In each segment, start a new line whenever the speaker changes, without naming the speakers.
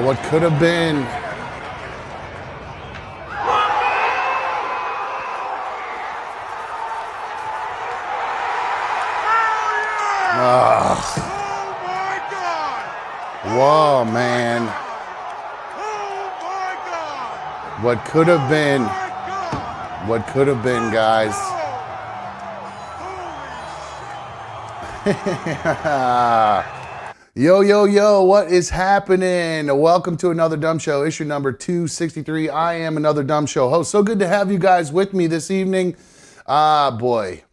What could have been.
Oh my God!
Whoa, man.
Oh my God!
What could have been.
Oh my God!
What could have been, guys. Yo, yo, yo, what is happening? Welcome to another Dumb Show, issue number 263. I am another Dumb Show host. So good to have you guys with me this evening. Boy.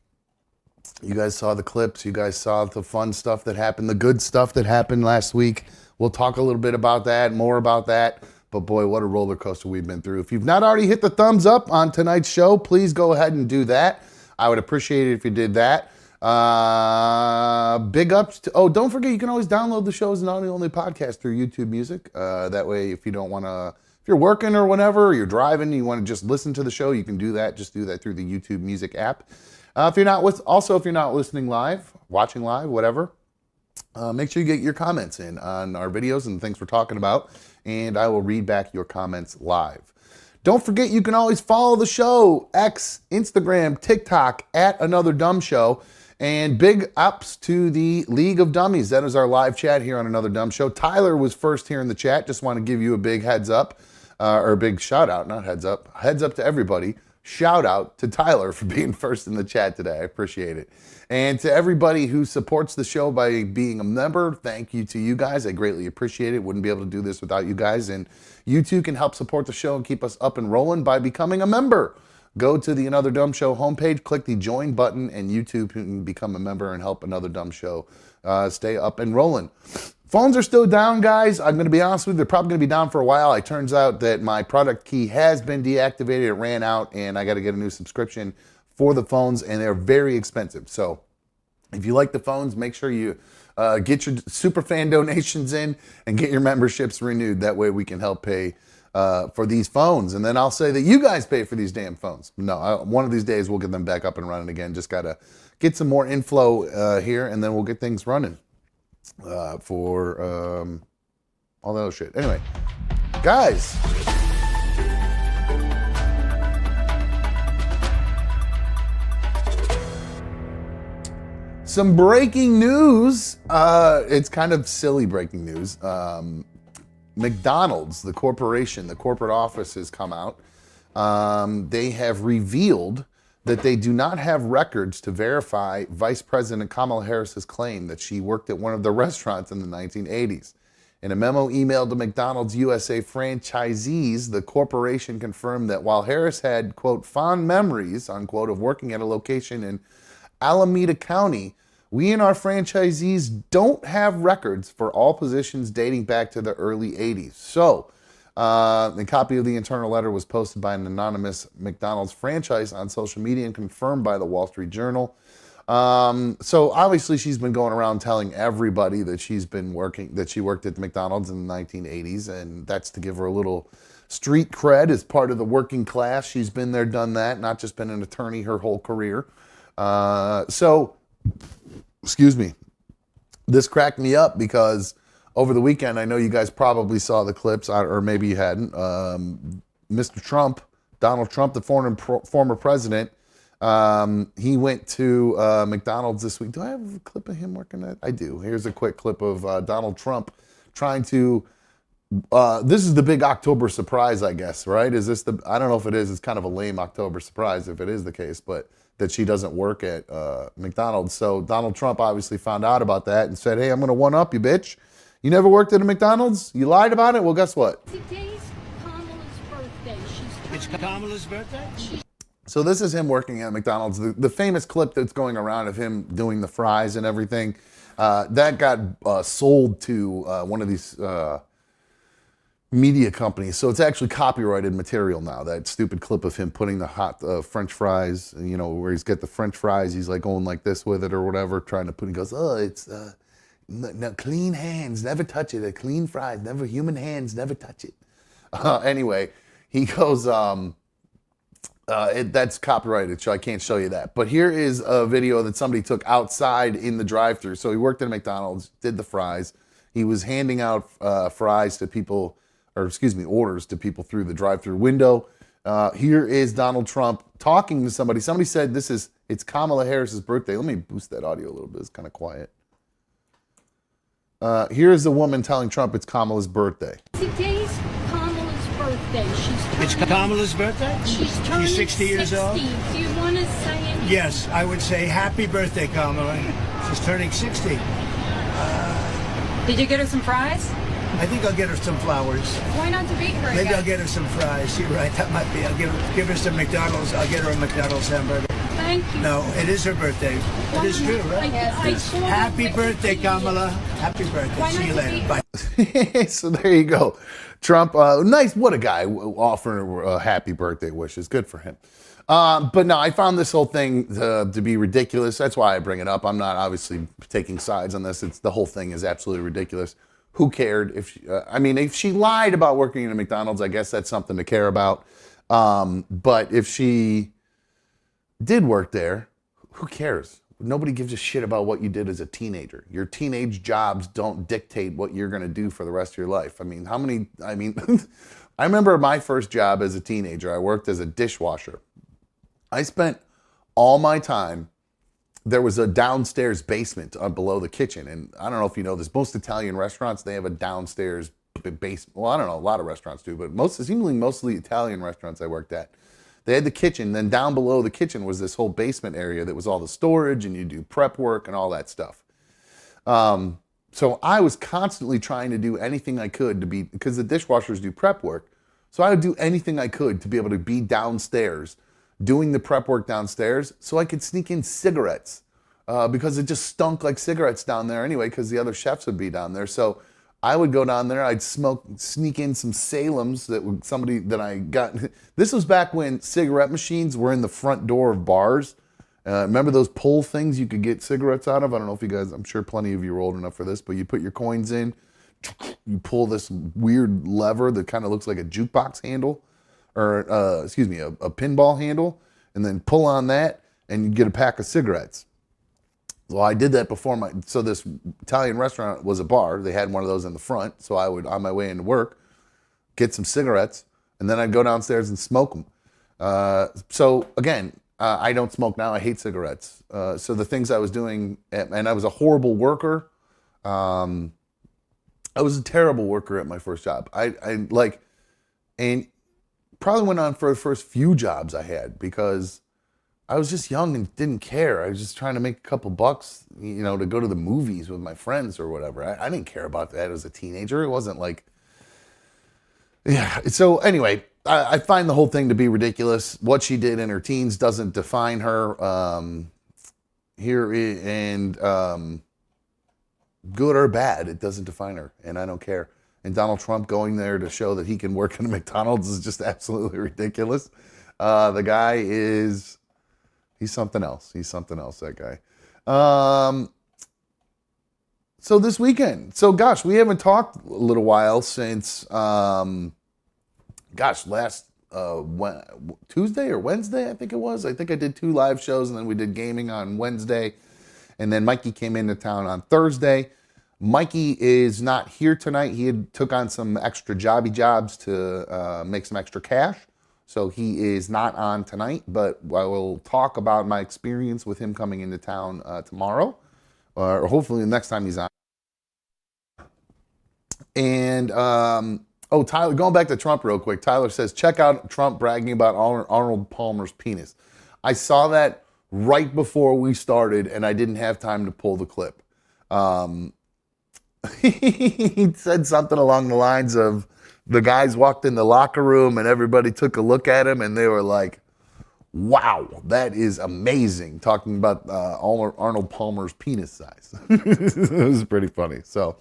You guys saw the clips. You guys saw the fun stuff that happened, the good stuff that happened last week. We'll talk a little bit about that, more about that. But boy, what a roller coaster we've been through. If you've not already hit the thumbs up on tonight's show, please go ahead and do that. I would appreciate it if you did that. Big ups to, don't forget, you can always download the show as an audio-only podcast through YouTube Music. That way, if you don't want to, if you're working or whatever, or you're driving, you want to just listen to the show, you can do that. Just do that through the YouTube Music app. If you're not listening live, watching live, whatever, make sure you get your comments in on our videos and things we're talking about, and I will read back your comments live. Don't forget, you can always follow the show, X, Instagram, TikTok, at Another Dumb Show, and big ups to the League of Dummies. That is our live chat here on Another Dumb Show. Tyler was first here in the chat. Just want to give you a big heads up, or a big shout out, not heads up. Heads up to everybody. Shout out to Tyler for being first in the chat today. I appreciate it. And to everybody who supports the show by being a member, thank you to you guys. I greatly appreciate it. Wouldn't be able to do this without you guys. And you too can help support the show and keep us up and rolling by becoming a member. Go to the Another Dumb Show homepage, click the join button, and you too can become a member and help Another Dumb Show stay up and rolling. Phones are still down, guys. I'm going to be honest with you. They're probably going to be down for a while. It turns out that my product key has been deactivated. It ran out, and I got to get a new subscription for the phones, and they're very expensive. So if you like the phones, make sure you get your super fan donations in and get your memberships renewed. That way we can help pay for these phones. And then I'll say that you guys pay for these damn phones. No, one of these days we'll get them back up and running again. Just got to get some more inflow here, and then we'll get things running. For all that other shit. Anyway, guys. Some breaking news. It's kind of silly breaking news. McDonald's, the corporation, the corporate office has come out. They have revealed that they do not have records to verify Vice President Kamala Harris's claim that she worked at one of the restaurants in the 1980s. In a memo emailed to McDonald's USA franchisees, the corporation confirmed that while Harris had, quote, fond memories, unquote, of working at a location in Alameda County, we and our franchisees don't have records for all positions dating back to the early 80s. So, the copy of the internal letter was posted by an anonymous McDonald's franchise on social media and confirmed by the Wall Street Journal. So obviously she's been going around telling everybody that she worked at McDonald's in the 1980s, and that's to give her a little street cred as part of the working class. She's been there, done that, not just been an attorney her whole career. Excuse me, this cracked me up because over the weekend, I know you guys probably saw the clips, or maybe you hadn't. Mr. Trump, Donald Trump, the former president, he went to McDonald's this week. Do I have a clip of him working at? I do. Here's a quick clip of Donald Trump trying to, this is the big October surprise, I guess, right? Is this I don't know if it is. It's kind of a lame October surprise if it is the case, but that she doesn't work at McDonald's. So Donald Trump obviously found out about that and said, hey, I'm going to one-up you, bitch. You never worked at a McDonald's? You lied about it? Well, guess what?
Today's Kamala's birthday.
It's Kamala's birthday?
So this is him working at McDonald's. The famous clip that's going around of him doing the fries and everything, that got sold to one of these media companies. So it's actually copyrighted material now. That stupid clip of him putting the hot French fries, you know, where he's got the French fries, he's like going like this with it or whatever, trying to put, he goes, oh, it's... No, clean hands, never touch it. Clean fries, never, human hands, never touch it. Anyway, he goes, that's copyrighted, so I can't show you that. But here is a video that somebody took outside in the drive-thru. So he worked at McDonald's, did the fries. He was handing out fries to people or excuse me, orders to people through the drive-through window. Here is Donald Trump talking to somebody. Somebody said it's Kamala Harris's birthday. Let me boost that audio a little bit. It's kind of quiet. Here is the woman telling Trump it's Kamala's birthday.
Today's Kamala's birthday.
It's Kamala's birthday?
She's turning
60 years old?
Do you want to say anything?
Yes, I would say happy birthday, Kamala. She's turning 60.
Did you get her some fries?
I think I'll get her some flowers.
Why not to beat her
Maybe
again?
I'll get her some fries. You're right, that might be. I'll give her some McDonald's. I'll get her a McDonald's hamburger.
Thank you.
No, it is her birthday. It is true, right?
I saw the
Happy
picture
birthday,
to you.
Kamala. Happy birthday.
Why
See
not
you
to
later.
beat-
Bye.
So there you go. Trump, nice. What a guy offering happy birthday wishes. Good for him. But no, I found this whole thing to be ridiculous. That's why I bring it up. I'm not obviously taking sides on this. The whole thing is absolutely ridiculous. Who cared if if she lied about working in a McDonald's, I guess that's something to care about. But if she did work there, who cares? Nobody gives a shit about what you did as a teenager. Your teenage jobs don't dictate what you're going to do for the rest of your life. I remember my first job as a teenager. I worked as a dishwasher. I spent all my time, there was a downstairs basement below the kitchen. And I don't know if you know this, most Italian restaurants, they have a downstairs basement. Well, I don't know, a lot of restaurants do, but mostly Italian restaurants I worked at. They had the kitchen, then down below the kitchen was this whole basement area that was all the storage, and you do prep work and all that stuff. So I was constantly trying to do anything I could because the dishwashers do prep work. So I would do anything I could to be able to be downstairs, doing the prep work downstairs, so I could sneak in cigarettes because it just stunk like cigarettes down there anyway, because the other chefs would be down there. So I would go down there, I'd sneak in some Salems that I got. This was back when cigarette machines were in the front door of bars. Remember those pull things you could get cigarettes out of? I don't know if you guys, I'm sure plenty of you are old enough for this, but you put your coins in, you pull this weird lever that kind of looks like a jukebox handle, or a pinball handle, and then pull on that, and you get a pack of cigarettes. Well, I did that before so this Italian restaurant was a bar. They had one of those in the front. So I would, on my way into work, get some cigarettes, and then I'd go downstairs and smoke them. So again, I don't smoke now. I hate cigarettes. So the things I was doing, and I was a horrible worker. I was a terrible worker at my first job. And probably went on for the first few jobs I had because I was just young and didn't care. I was just trying to make a couple bucks, to go to the movies with my friends or whatever. I didn't care about that as a teenager. It wasn't like, yeah. So anyway, I find the whole thing to be ridiculous. What she did in her teens doesn't define her. Good or bad, it doesn't define her, and I don't care. And Donald Trump going there to show that he can work in a McDonald's is just absolutely ridiculous. The guy is... He's something else. That guy. So this weekend. So gosh, we haven't talked a little while since, last Tuesday or Wednesday, I think it was. I think I did 2 live shows, and then we did gaming on Wednesday. And then Mikey came into town on Thursday. Mikey is not here tonight. He took on some extra jobs to make some extra cash. So he is not on tonight, but I will talk about my experience with him coming into town tomorrow, or hopefully the next time he's on. And, Tyler, going back to Trump real quick, Tyler says, check out Trump bragging about Arnold Palmer's penis. I saw that right before we started, and I didn't have time to pull the clip. He said something along the lines of, the guys walked in the locker room and everybody took a look at him and they were like, wow, that is amazing. Talking about Arnold Palmer's penis size. It was pretty funny. So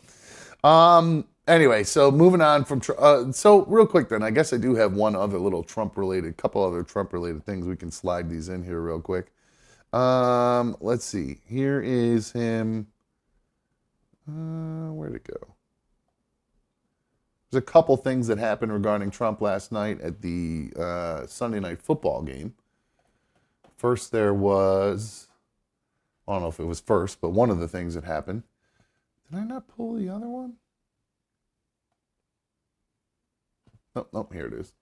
anyway, so moving on from, so real quick then, I guess I do have couple other Trump related things. We can slide these in here real quick. Let's see. Here is him. Where'd it go? There's a couple things that happened regarding Trump last night at the Sunday night football game. First, there was, I don't know if it was first, but one of the things that happened. Did I not pull the other one? Oh, here it is.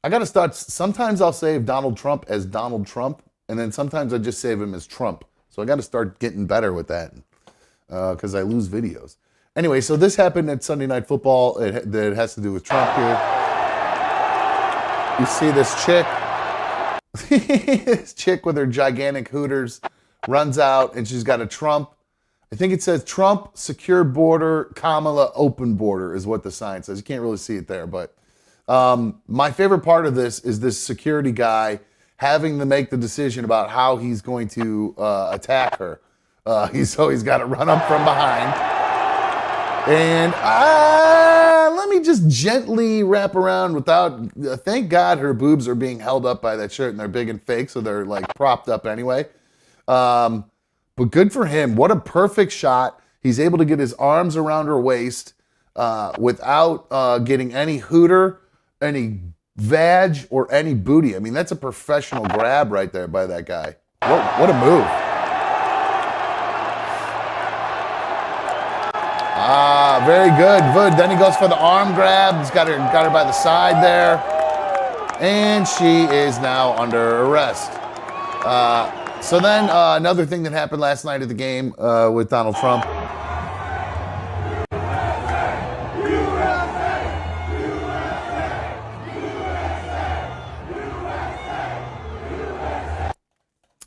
I got to start. Sometimes I'll save Donald Trump as Donald Trump, and then sometimes I just save him as Trump. So I got to start getting better with that because I lose videos. Anyway, so this happened at Sunday Night Football. That has to do with Trump here. You see this chick, this chick with her gigantic hooters runs out, and she's got a Trump. I think it says Trump, secure border, Kamala, open border is what the sign says. You can't really see it there, but my favorite part of this is this security guy having to make the decision about how he's going to attack her. He's got to run up from behind. And let me just gently wrap around without, thank God her boobs are being held up by that shirt and they're big and fake, so they're like propped up anyway. But good for him. What a perfect shot. He's able to get his arms around her waist without getting any hooter, any vag, or any booty. I mean, that's a professional grab right there by that guy. What a move. Very good. Good. Then he goes for the arm grab. He's got her by the side there. And she is now under arrest. So then another thing that happened last night at the game with Donald Trump.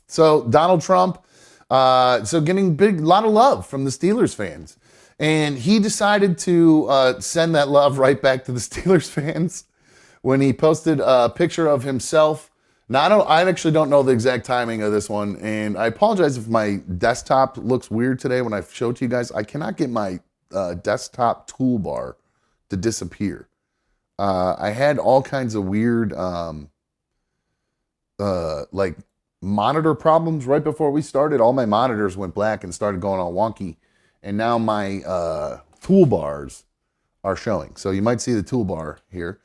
So Donald Trump, getting a lot of love from the Steelers fans. And he decided to send that love right back to the Steelers fans when he posted a picture of himself. Now, I actually don't know the exact timing of this one, and I apologize if my desktop looks weird today when I show it to you guys. I cannot get my desktop toolbar to disappear. I had all kinds of weird like monitor problems right before we started. All my monitors went black and started going all wonky. And now my toolbars are showing. So you might see the toolbar here.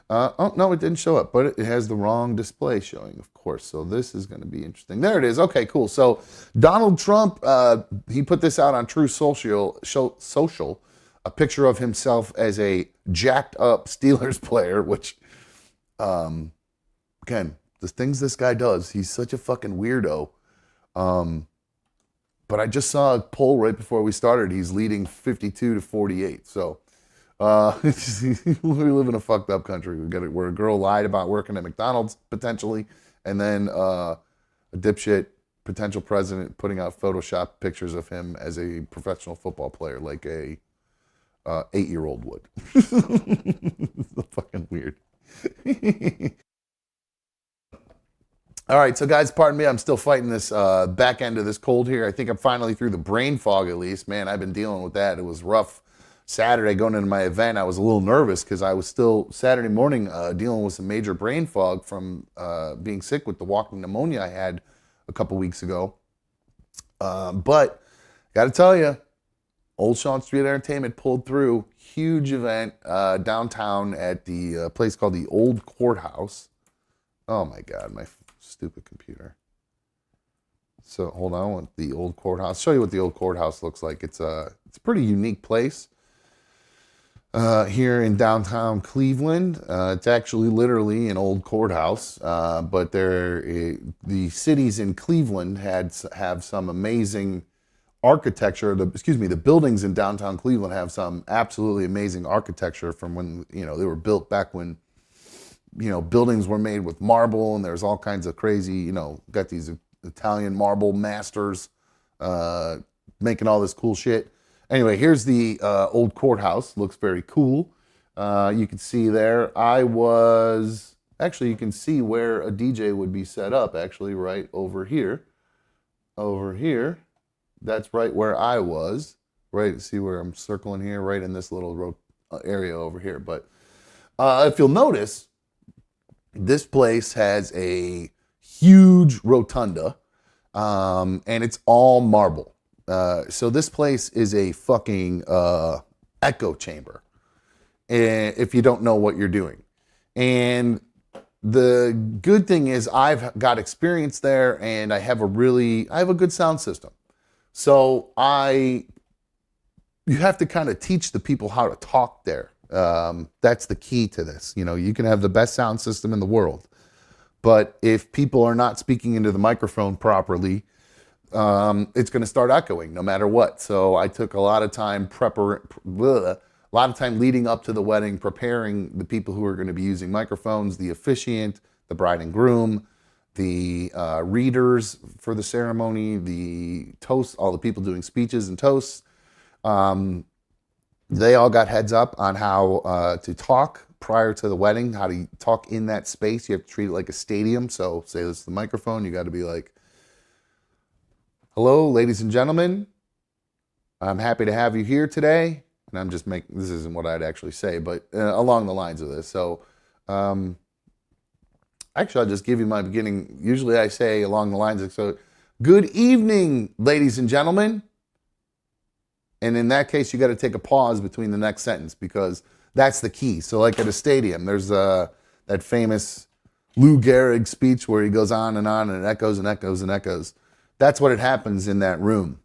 Oh, no, it didn't show up, but it has the wrong display showing, of course. So this is going to be interesting. There it is. Okay, cool. So Donald Trump, he put this out on True Social, a picture of himself as a jacked up Steelers player, which, again, the things this guy does, he's such a fucking weirdo. But I just saw a poll right before we started. He's leading 52-48. So we live in a fucked up country. Where a girl lied about working at McDonald's potentially, and then a dipshit potential president putting out Photoshop pictures of him as a professional football player, like a 8-year-old would. It's fucking weird. All right, so guys, pardon me. I'm still fighting this back end of this cold here. I think I'm finally through the brain fog at least. Man, I've been dealing with that. It was rough Saturday going into my event. I was a little nervous because I was still Saturday morning dealing with some major brain fog from being sick with the walking pneumonia I had a couple weeks ago. But got to tell you, Old Sean Street Entertainment pulled through. Huge event downtown at the place called the Old Courthouse. Oh my God, my stupid computer. So hold on, I want the Old Courthouse. I'll show you what the Old Courthouse looks like. It's a pretty unique place here in downtown Cleveland. It's actually literally an old courthouse, but the cities in Cleveland have some amazing architecture. The buildings in downtown Cleveland have some absolutely amazing architecture from when they were built back when buildings were made with marble, and there's all kinds of crazy, got these Italian marble masters making all this cool shit. Anyway, here's the Old Courthouse. Looks very cool. You can see there, you can see where a DJ would be set up, actually, right over here. Over here. That's right where I was. Right, see where I'm circling here? Right in this little area over here. But if you'll notice, this place has a huge rotunda, and it's all marble. So this place is a fucking echo chamber, if you don't know what you're doing. And the good thing is I've got experience there, and I have a good sound system. So you have to kind of teach the people how to talk there That's the key to this. You know, you can have the best sound system in the world, but if people are not speaking into the microphone properly, it's going to start echoing no matter what. So I took a lot of time leading up to the wedding, preparing the people who are going to be using microphones, the officiant, the bride and groom, the readers for the ceremony, the toast, all the people doing speeches and toasts. They all got heads up on how to talk prior to the wedding, how to talk in that space. You have to treat it like a stadium. So say this is the microphone, you got to be like, hello, ladies and gentlemen. I'm happy to have you here today. And I'm just making, this isn't what I'd actually say, but along the lines of this. So actually, I'll just give you my beginning. Usually I say along the lines of, so, good evening, ladies and gentlemen. And in that case, you got to take a pause between the next sentence because that's the key. So like at a stadium, there's that famous Lou Gehrig speech where he goes on and it echoes and echoes and echoes. That's what it happens in that room.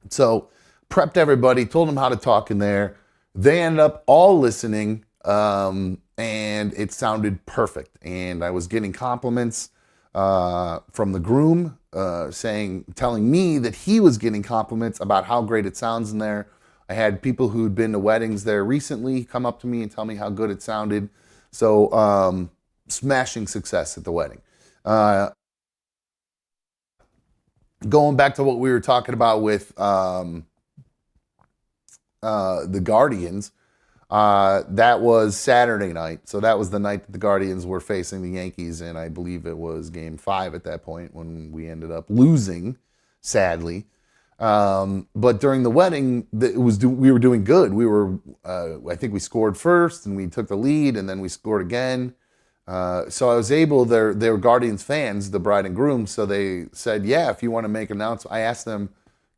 So prepped everybody, told them how to talk in there. They ended up all listening, and it sounded perfect. And I was getting compliments from the groom, telling me that he was getting compliments about how great it sounds in there. I had people who'd been to weddings there recently come up to me and tell me how good it sounded. So smashing success at the wedding. Going back to what we were talking about with the Guardians, that was Saturday night. So that was the night that the Guardians were facing the Yankees, and I believe it was Game 5 at that point when we ended up losing, sadly. But during the wedding, we were doing good. We were, I think we scored first, and we took the lead, and then we scored again. So I was able, they were Guardians fans, the bride and groom, so they said, yeah, if you want to make an announcement. I asked them,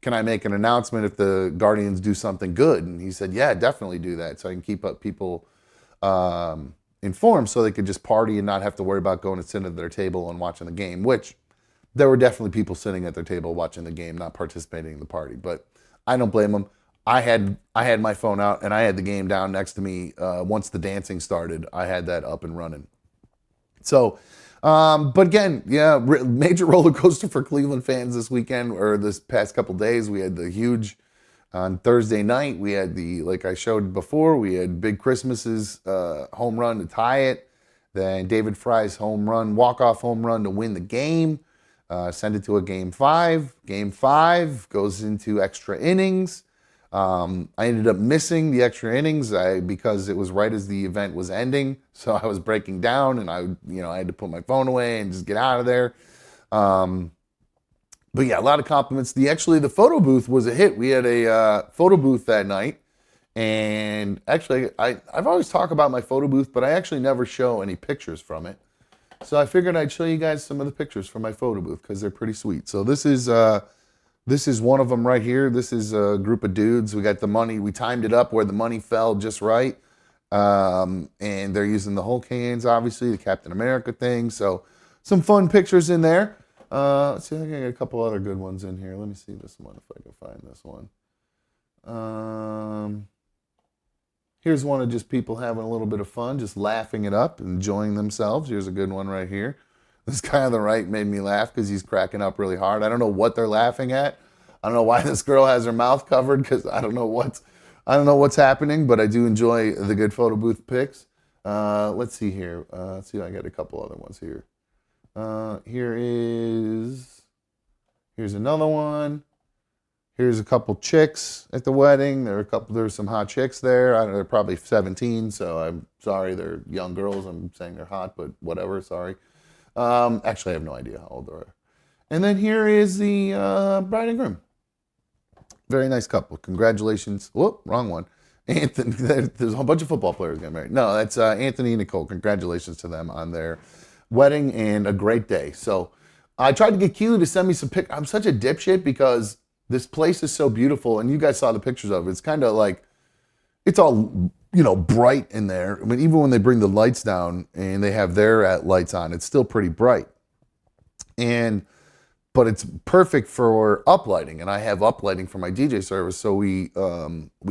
can I make an announcement if the Guardians do something good? And he said, yeah, definitely do that, so I can keep up people informed so they could just party and not have to worry about going to sit at their table and watching the game, which there were definitely people sitting at their table watching the game, not participating in the party, but I don't blame them. I had my phone out and I had the game down next to me. Once the dancing started, I had that up and running. So, but again, yeah, major roller coaster for Cleveland fans this weekend or this past couple days. We had the huge, on Thursday night, we had like I showed before, we had Big Christmas's home run to tie it. Then David Fry's walk-off home run to win the game. Send it to a Game 5. Game 5 goes into extra innings. I ended up missing the extra innings because it was right as the event was ending. So I was breaking down and I had to put my phone away and just get out of there. But yeah, a lot of compliments. The photo booth was a hit. We had a photo booth that night. And actually, I've always talked about my photo booth, but I actually never show any pictures from it. So I figured I'd show you guys some of the pictures from my photo booth because they're pretty sweet. So this is one of them right here. This is a group of dudes. We got the money. We timed it up where the money fell just right. And they're using the Hulk hands, obviously, the Captain America thing. So some fun pictures in there. Let's see, I think I got a couple other good ones in here. Let me see this one if I can find this one. Here's one of just people having a little bit of fun, just laughing it up, enjoying themselves. Here's a good one right here. This guy on the right made me laugh because he's cracking up really hard. I don't know what they're laughing at. I don't know why this girl has her mouth covered because I don't know what's happening, but I do enjoy the good photo booth pics. Let's see here. Let's see, I got a couple other ones here. Here's another one. Here's a couple chicks at the wedding. There's some hot chicks there. They're probably 17, so I'm sorry. They're young girls. I'm saying they're hot, but whatever, sorry. Actually, I have no idea how old they are. And then here is the bride and groom. Very nice couple. Congratulations. Whoop, wrong one. Anthony, there's a whole bunch of football players getting married. No, that's Anthony and Nicole. Congratulations to them on their wedding and a great day. So I tried to get Keely to send me some pictures. I'm such a dipshit because this place is so beautiful, and you guys saw the pictures of it. It's kind of like, it's all, bright in there. I mean, even when they bring the lights down and they have their lights on, it's still pretty bright. And but it's perfect for uplighting, and I have uplighting for my DJ service, so we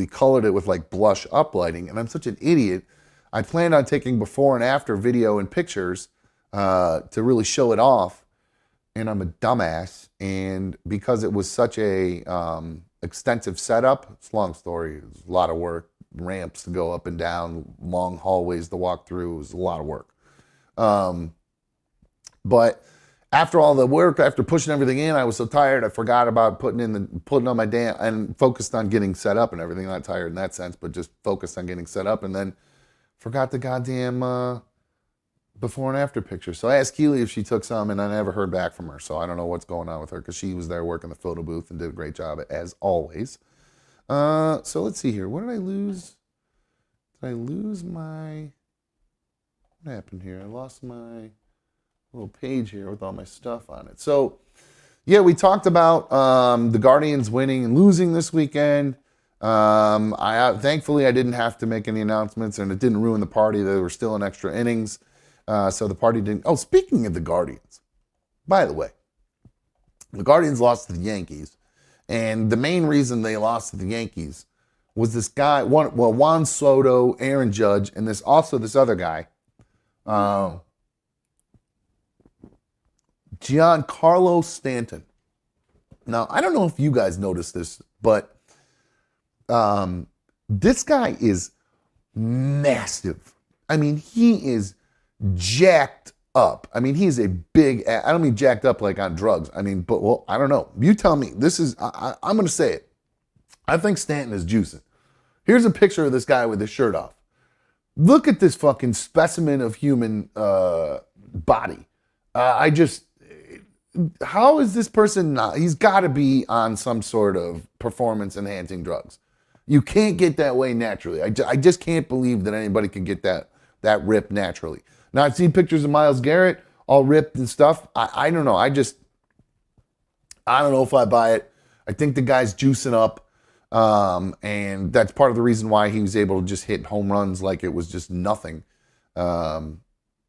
colored it with like blush uplighting, and I'm such an idiot. I planned on taking before and after video and pictures to really show it off, and I'm a dumbass, and because it was such a extensive setup, it's a long story, it was a lot of work, ramps to go up and down, long hallways to walk through, it was a lot of work. But after all the work, after pushing everything in, I was so tired, I forgot about putting on my damn, and focused on getting set up and everything. Not tired in that sense, but just focused on getting set up, and then forgot the goddamn before and after picture. So I asked Keely if she took some, and I never heard back from her. So I don't know what's going on with her, because she was there working the photo booth and did a great job as always. So let's see here. What did I lose? Did I lose my... What happened here? I lost my little page here with all my stuff on it. So, yeah, we talked about the Guardians winning and losing this weekend. Thankfully, I didn't have to make any announcements, and it didn't ruin the party. There were still in extra innings. So the party didn't... Oh, speaking of the Guardians, by the way, the Guardians lost to the Yankees. And the main reason they lost to the Yankees was this guy, Juan Soto, Aaron Judge, and this other guy, Giancarlo Stanton. Now, I don't know if you guys noticed this, but this guy is massive. I mean, he is jacked up. I mean, he's a big, I don't mean jacked up like on drugs. I mean, but, well, I don't know. You tell me. I'm going to say it. I think Stanton is juicing. Here's a picture of this guy with his shirt off. Look at this fucking specimen of human body. How is this person not? He's got to be on some sort of performance enhancing drugs. You can't get that way naturally. I just can't believe that anybody can get that ripped naturally. Now, I've seen pictures of Myles Garrett all ripped and stuff. I don't know. I don't know if I buy it. I think the guy's juicing up. And that's part of the reason why he was able to just hit home runs like it was just nothing. The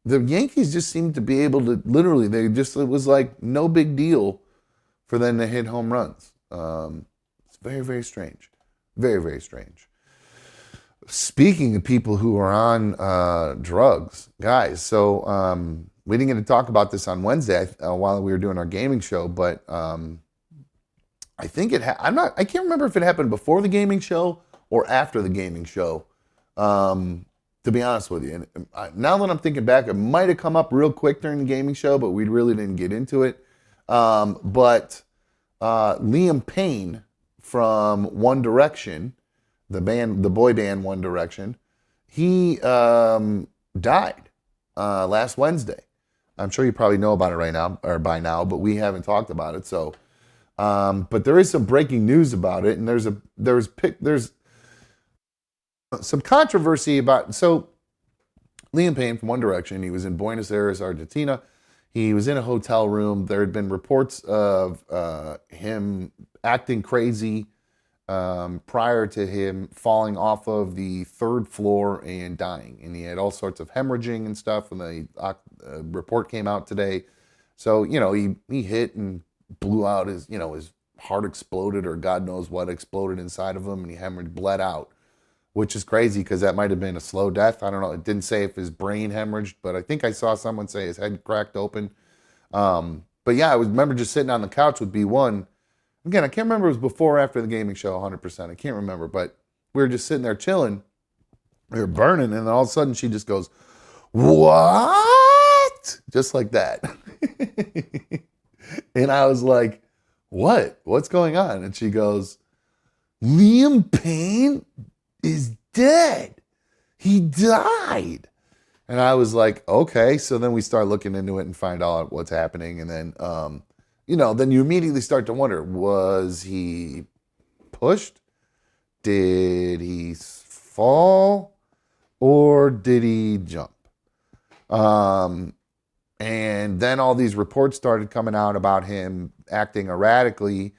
Yankees just seemed to be able to literally, it was like no big deal for them to hit home runs. It's very, very strange. Very, very strange. Speaking of people who are on drugs, guys, so we didn't get to talk about this on Wednesday while we were doing our gaming show, but I think I can't remember if it happened before the gaming show or after the gaming show, to be honest with you. And now that I'm thinking back, it might have come up real quick during the gaming show, but we really didn't get into it. But Liam Payne from One Direction, the boy band One Direction, he died last Wednesday. I'm sure you probably know about it right now or by now, but we haven't talked about it. So, but there is some breaking news about it, and there's some controversy about. So, Liam Payne from One Direction, he was in Buenos Aires, Argentina. He was in a hotel room. There had been reports of him acting crazy prior to him falling off of the third floor and dying. And he had all sorts of hemorrhaging and stuff. And the report came out today. So, he hit and blew out his heart exploded, or God knows what exploded inside of him, and he bled out, which is crazy because that might have been a slow death. I don't know. It didn't say if his brain hemorrhaged, but I think I saw someone say his head cracked open. But yeah, I remember just sitting on the couch with B1. Again, I can't remember if it was before or after the gaming show 100%. I can't remember, but we were just sitting there chilling. We were burning, and then all of a sudden she just goes, "What?" Just like that. And I was like, "What? What's going on?" And she goes, "Liam Payne is dead. He died." And I was like, okay. So then we start looking into it and find out what's happening. And then, then you immediately start to wonder, was he pushed? Did he fall? Or did he jump? And then all these reports started coming out about him acting erratically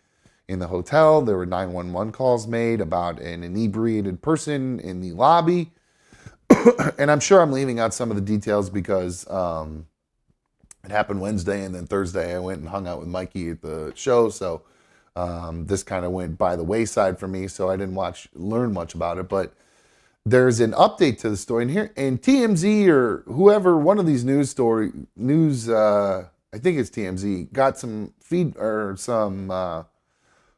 in the hotel. There were 911 calls made about an inebriated person in the lobby. And I'm sure I'm leaving out some of the details because It happened Wednesday, and then Thursday I went and hung out with Mikey at the show. So this kind of went by the wayside for me. So I didn't learn much about it. But there's an update to the story, and here and TMZ or whoever, one of these I think it's TMZ, got some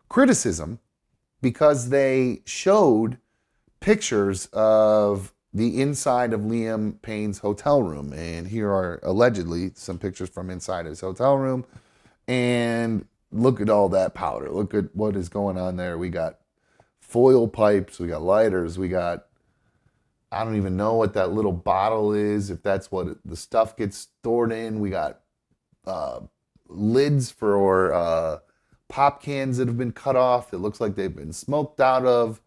criticism because they showed pictures of the inside of Liam Payne's hotel room. And here are allegedly some pictures from inside his hotel room. And look at all that powder. Look at what is going on there. We got foil pipes, we got lighters, we got, I don't even know what that little bottle is, if that's what the stuff gets stored in. We got lids for pop cans that have been cut off. It looks like they've been smoked out of.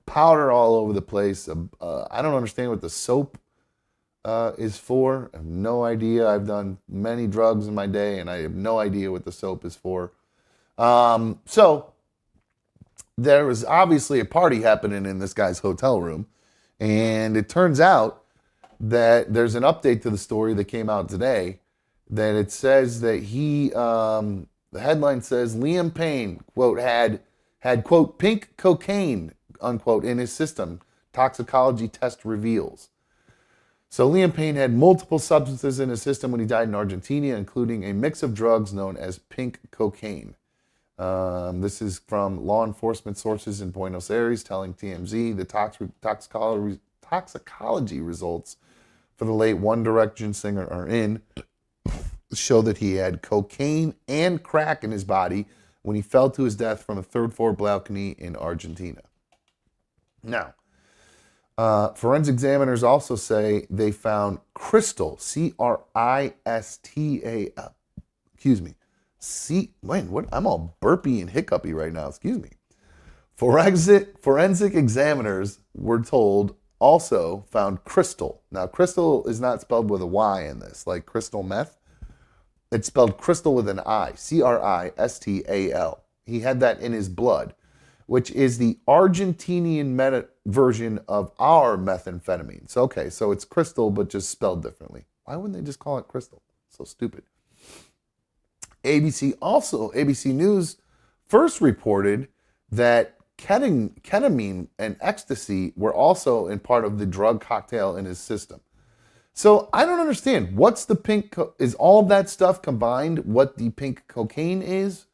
Powder all over the place. I don't understand what the soap is for. I have no idea. I've done many drugs in my day, and I have no idea what the soap is for. So there was obviously a party happening in this guy's hotel room, and it turns out that there's an update to the story that came out today that it says that the headline says Liam Payne, quote, had quote, pink cocaine, unquote, in his system, toxicology test reveals. So Liam Payne had multiple substances in his system when he died in Argentina, including a mix of drugs known as pink cocaine. This is from law enforcement sources in Buenos Aires telling TMZ the toxicology results for the late One Direction singer are in show that he had cocaine and crack in his body when he fell to his death from a third-floor balcony in Argentina. Now, forensic examiners also say they found crystal, Crystal, excuse me. I'm all burpy and hiccupy right now, excuse me. Forensic examiners were told also found crystal. Now, crystal is not spelled with a Y in this, like crystal meth. It's spelled crystal with an I, Crystal. He had that in his blood, which is the Argentinian version of our methamphetamine. So, okay, so it's crystal, but just spelled differently. Why wouldn't they just call it crystal? So stupid. ABC News first reported that ketamine and ecstasy were also in part of the drug cocktail in his system. So I don't understand. What's the is all of that stuff combined what the pink cocaine is?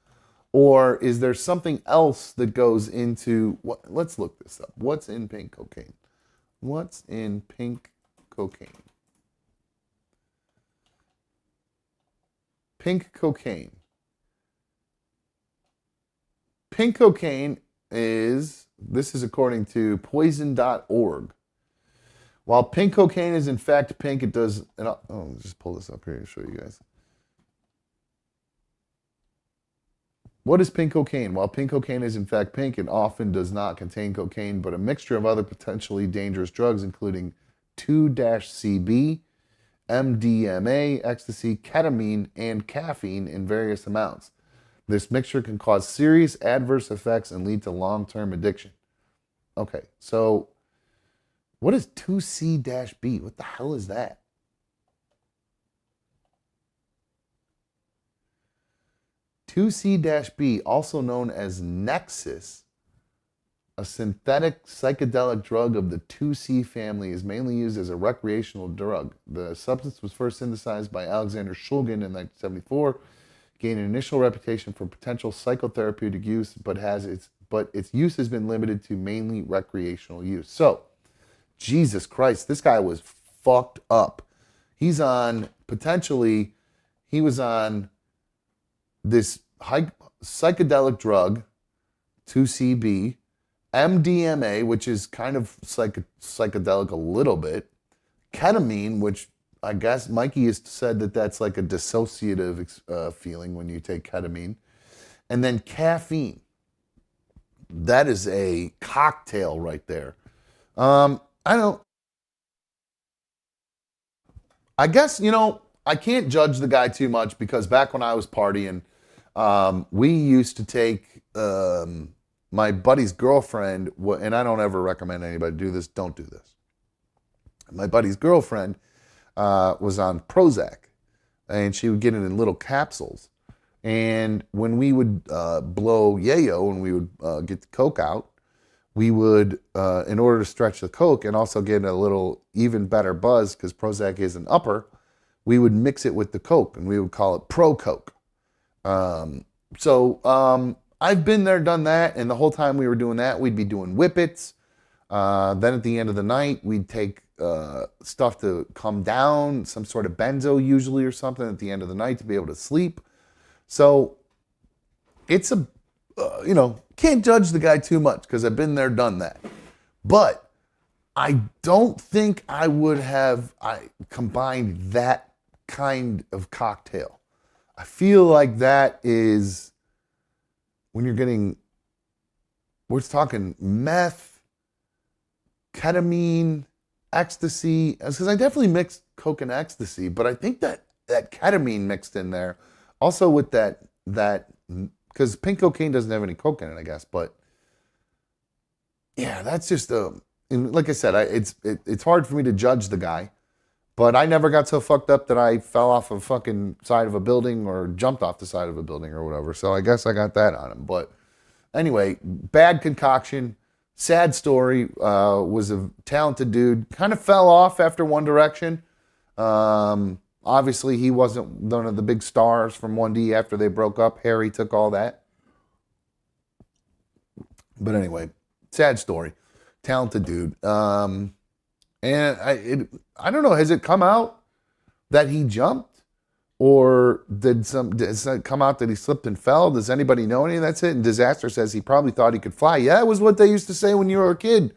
Or is there something else that goes into what? Let's look this up. What's in pink cocaine? What's in pink cocaine? Pink cocaine. Pink cocaine this is according to poison.org. While pink cocaine is in fact pink, it does, and I'll just pull this up here and show you guys. What is pink cocaine? While pink cocaine is in fact pink, it often does not contain cocaine, but a mixture of other potentially dangerous drugs, including 2-CB, MDMA, ecstasy, ketamine, and caffeine in various amounts. This mixture can cause serious adverse effects and lead to long-term addiction. Okay, so what is 2C-B? What the hell is that? (2C-B), also known as Nexus, a synthetic psychedelic drug of the 2C family, is mainly used as a recreational drug. The substance was first synthesized by Alexander Shulgin in 1974, gained an initial reputation for potential psychotherapeutic use, but its use has been limited to mainly recreational use. So, Jesus Christ, this guy was fucked up. He was on this psychedelic drug, 2CB, MDMA, which is kind of psychedelic a little bit, ketamine, which I guess Mikey has said that that's like a dissociative feeling when you take ketamine, and then caffeine. That is a cocktail right there. I guess, I can't judge the guy too much because back when I was partying, we used to take my buddy's girlfriend, and I don't ever recommend anybody do this, don't do this. My buddy's girlfriend was on Prozac, and she would get it in little capsules. And when we would blow yayo, when we would get the coke out, we would, in order to stretch the coke and also get a little even better buzz, because Prozac is an upper, we would mix it with the coke, and we would call it Pro Coke. So I've been there, done that, and the whole time we were doing that, we'd be doing whippets. Then at the end of the night, we'd take stuff to come down, some sort of benzo usually or something at the end of the night to be able to sleep. So it's can't judge the guy too much because I've been there, done that. But I don't think I would have combined that kind of cocktail. I feel like that is when you're getting, we're talking meth, ketamine, ecstasy, because I definitely mixed coke and ecstasy, but I think that ketamine mixed in there, also with that because pink cocaine doesn't have any coke in it, I guess, but yeah, that's just and like I said, it's hard for me to judge the guy, but I never got so fucked up that I fell off a fucking side of a building or jumped off the side of a building or whatever. So I guess I got that on him. But anyway, bad concoction. Sad story. Was a talented dude. Kind of fell off after One Direction. Obviously, he wasn't one of the big stars from 1D after they broke up. Harry took all that. But anyway, sad story. Talented dude. And I don't know. Has it come out that he jumped, or did it come out that he slipped and fell? Does anybody know any of that? And Disaster says he probably thought he could fly. Yeah, it was what they used to say when you were a kid.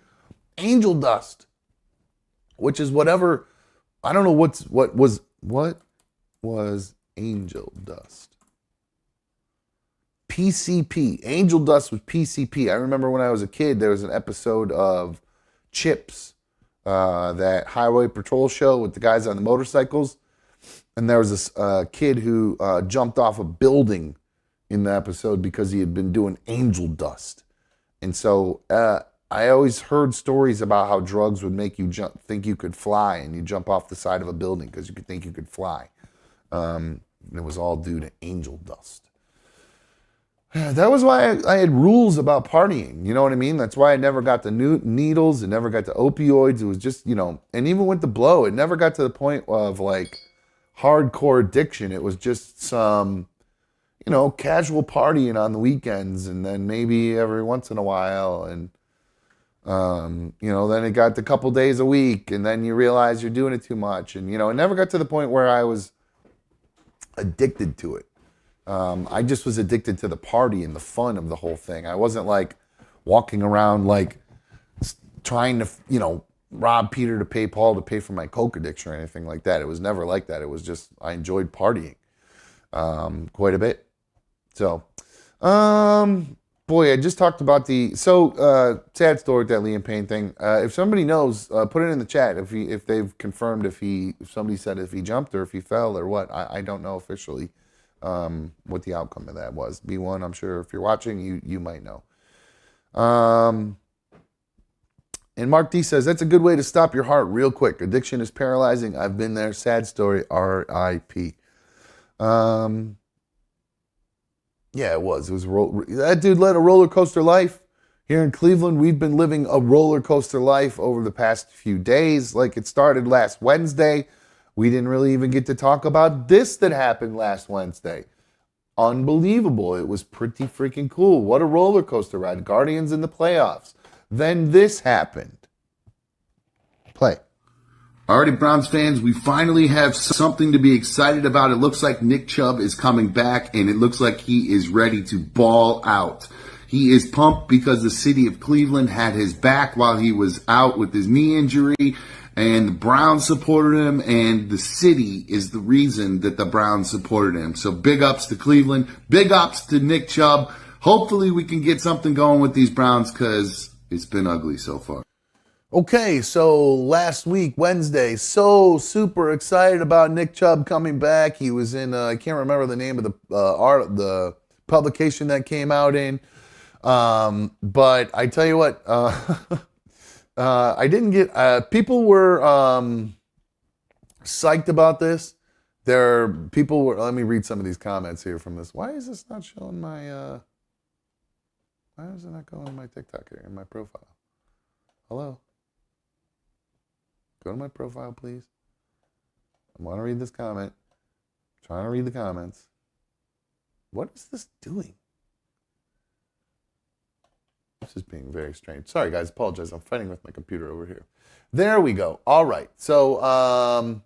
Angel dust, which is whatever. I don't know what was angel dust. PCP. Angel dust was PCP. I remember when I was a kid, there was an episode of Chips, that highway patrol show with the guys on the motorcycles. And there was this kid who jumped off a building in the episode because he had been doing angel dust. And so I always heard stories about how drugs would make you think you could fly, and you jump off the side of a building because you could think you could fly. And it was all due to angel dust. That was why I had rules about partying. You know what I mean? That's why I never got the needles. It never got to opioids. It was just, and even with the blow, it never got to the point of like hardcore addiction. It was just some, casual partying on the weekends, and then maybe every once in a while. And, then it got to a couple days a week, and then you realize you're doing it too much. And, it never got to the point where I was addicted to it. I just was addicted to the party and the fun of the whole thing. I wasn't like walking around like trying to, rob Peter to pay Paul to pay for my coke addiction or anything like that. It was never like that. It was just I enjoyed partying quite a bit. So, boy, I just talked about sad story with that Liam Payne thing. If somebody knows, put it in the chat if they've confirmed if somebody said if he jumped or if he fell or what. I don't know officially. What the outcome of that was. B1, I'm sure if you're watching, you might know. And Mark D says, that's a good way to stop your heart real quick. Addiction is paralyzing. I've been there. Sad story. R.I.P. Yeah, it was. That dude led a roller coaster life. Here in Cleveland, we've been living a roller coaster life over the past few days. Like it started last Wednesday. We didn't really even get to talk about this that happened last Wednesday. Unbelievable. It was pretty freaking cool. What a roller coaster ride. Guardians in the playoffs. Then this happened. Play.
Alrighty, Browns fans, we finally have something to be excited about. It looks like Nick Chubb is coming back, and it looks like he is ready to ball out. He is pumped because the city of Cleveland had his back while he was out with his knee injury. And the Browns supported him, and the city is the reason that the Browns supported him. So big ups to Cleveland. Big ups to Nick Chubb. Hopefully we can get something going with these Browns because it's been ugly so far.
Okay, so last week, Wednesday, so super excited about Nick Chubb coming back. He was in, I can't remember the name of the publication that came out in. But I tell you what, I didn't get, people were psyched about this, There are people. Let me read some of these comments here from this. Why is this not showing my? Why is it not going to my TikTok here in my profile? Hello. Go to my profile, please. I want to read this comment. I'm trying to read the comments. What is this doing? This is being very strange. Sorry, guys. Apologize. I'm fighting with my computer over here. There we go. All right. So,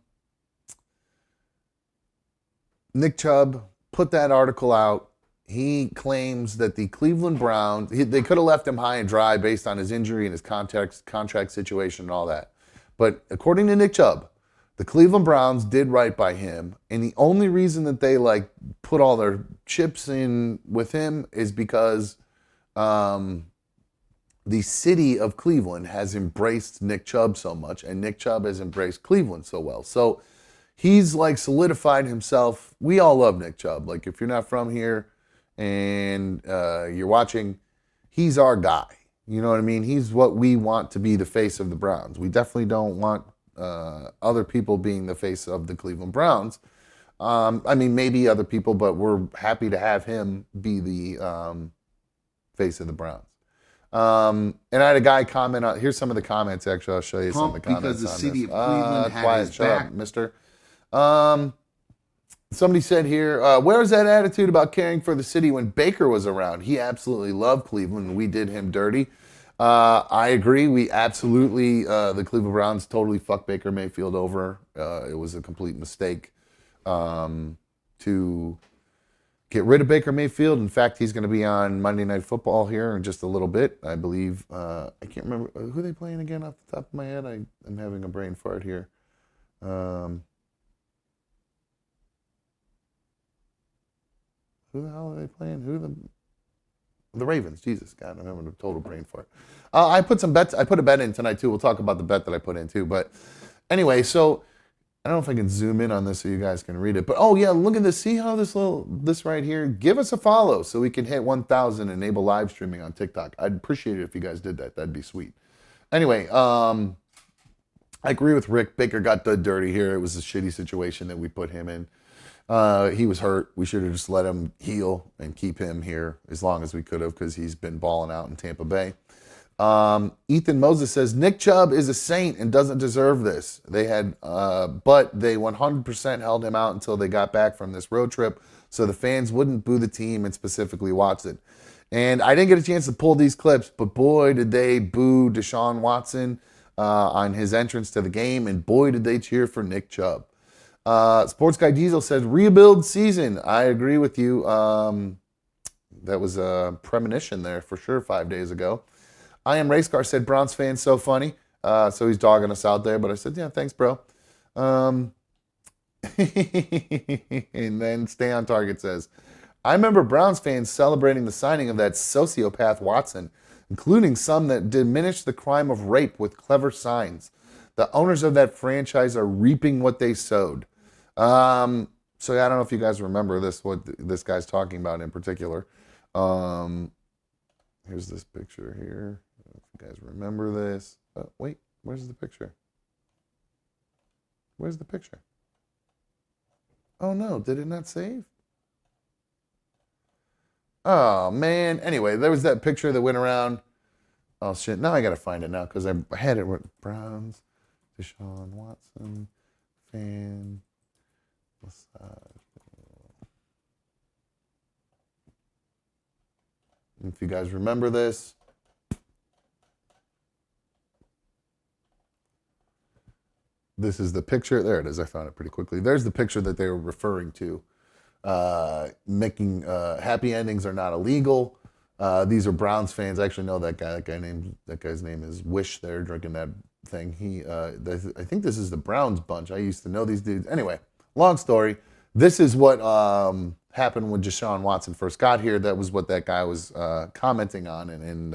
Nick Chubb put that article out. He claims that the Cleveland Browns, they could have left him high and dry based on his injury and his contract situation and all that. But according to Nick Chubb, the Cleveland Browns did right by him. And the only reason that they put all their chips in with him is because the city of Cleveland has embraced Nick Chubb so much, and Nick Chubb has embraced Cleveland so well. So he's solidified himself. We all love Nick Chubb. If you're not from here and you're watching, he's our guy. You know what I mean? He's what we want to be the face of the Browns. We definitely don't want other people being the face of the Cleveland Browns. Maybe other people, but we're happy to have him be the face of the Browns. And I had a guy comment on. Here's some of the comments. Actually, I'll show you some of the comments.
Because the
on
city
this.
of Cleveland had his
Shut up,
back.
Mister. Somebody said here, where was that attitude about caring for the city when Baker was around? He absolutely loved Cleveland, and we did him dirty. I agree. We absolutely, the Cleveland Browns totally fucked Baker Mayfield over. It was a complete mistake to get rid of Baker Mayfield. In fact, he's going to be on Monday Night Football here in just a little bit. I believe, I can't remember, who are they playing again off the top of my head? I'm having a brain fart here. Who the hell are they playing? The Ravens. Jesus, God, I'm having a total brain fart. I put some bets. I put a bet in tonight too. We'll talk about the bet that I put in too. But anyway, so I don't know if I can zoom in on this so you guys can read it. But oh yeah, look at this. See how this right here? Give us a follow so we can hit 1,000 and enable live streaming on TikTok. I'd appreciate it if you guys did that. That'd be sweet. Anyway, I agree with Rick. Baker got done dirty here. It was a shitty situation that we put him in. He was hurt. We should have just let him heal and keep him here as long as we could have because he's been balling out in Tampa Bay. Ethan Moses says, Nick Chubb is a saint and doesn't deserve this. But they 100% held him out until they got back from this road trip so the fans wouldn't boo the team and specifically Watson. And I didn't get a chance to pull these clips, but boy, did they boo Deshaun Watson on his entrance to the game, and boy, did they cheer for Nick Chubb. Sports Guy Diesel says, rebuild season. I agree with you. That was a premonition there for sure 5 days ago. I Am Race Car said, Browns fans so funny. So he's dogging us out there, but I said, yeah, thanks, bro. And then Stay on Target says, I remember Browns fans celebrating the signing of that sociopath Watson, including some that diminished the crime of rape with clever signs. The owners of that franchise are reaping what they sowed. So yeah, I don't know if you guys remember this, what this guy's talking about in particular. Here's this picture here. If you guys remember this. Oh, wait, where's the picture? Where's the picture? Oh no, did it not save? Oh man. Anyway, there was that picture that went around. Oh shit, now I gotta find it now because I had it with Browns, Deshaun Watson, fan. If you guys remember this, this is the picture. There it is. I found it pretty quickly. There's the picture that they were referring to. Making happy endings are not illegal. These are Browns fans. I actually know that guy. That guy's name is Wish. They're drinking that thing. I think this is the Browns bunch. I used to know these dudes. Anyway, long story. This is what happened when Deshaun Watson first got here. That was what that guy was commenting on and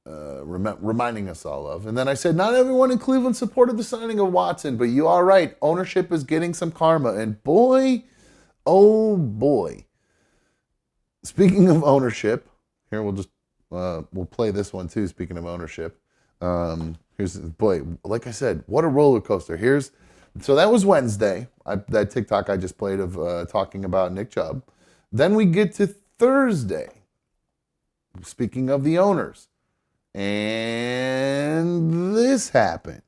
reminding us all of. And then I said, not everyone in Cleveland supported the signing of Watson, but you are right. Ownership is getting some karma. And boy, oh boy. Speaking of ownership, here we'll play this one too. Speaking of ownership, boy, like I said, what a roller coaster. So that was Wednesday. that TikTok I just played of talking about Nick Chubb. Then we get to Thursday. Speaking of the owners. And this happened.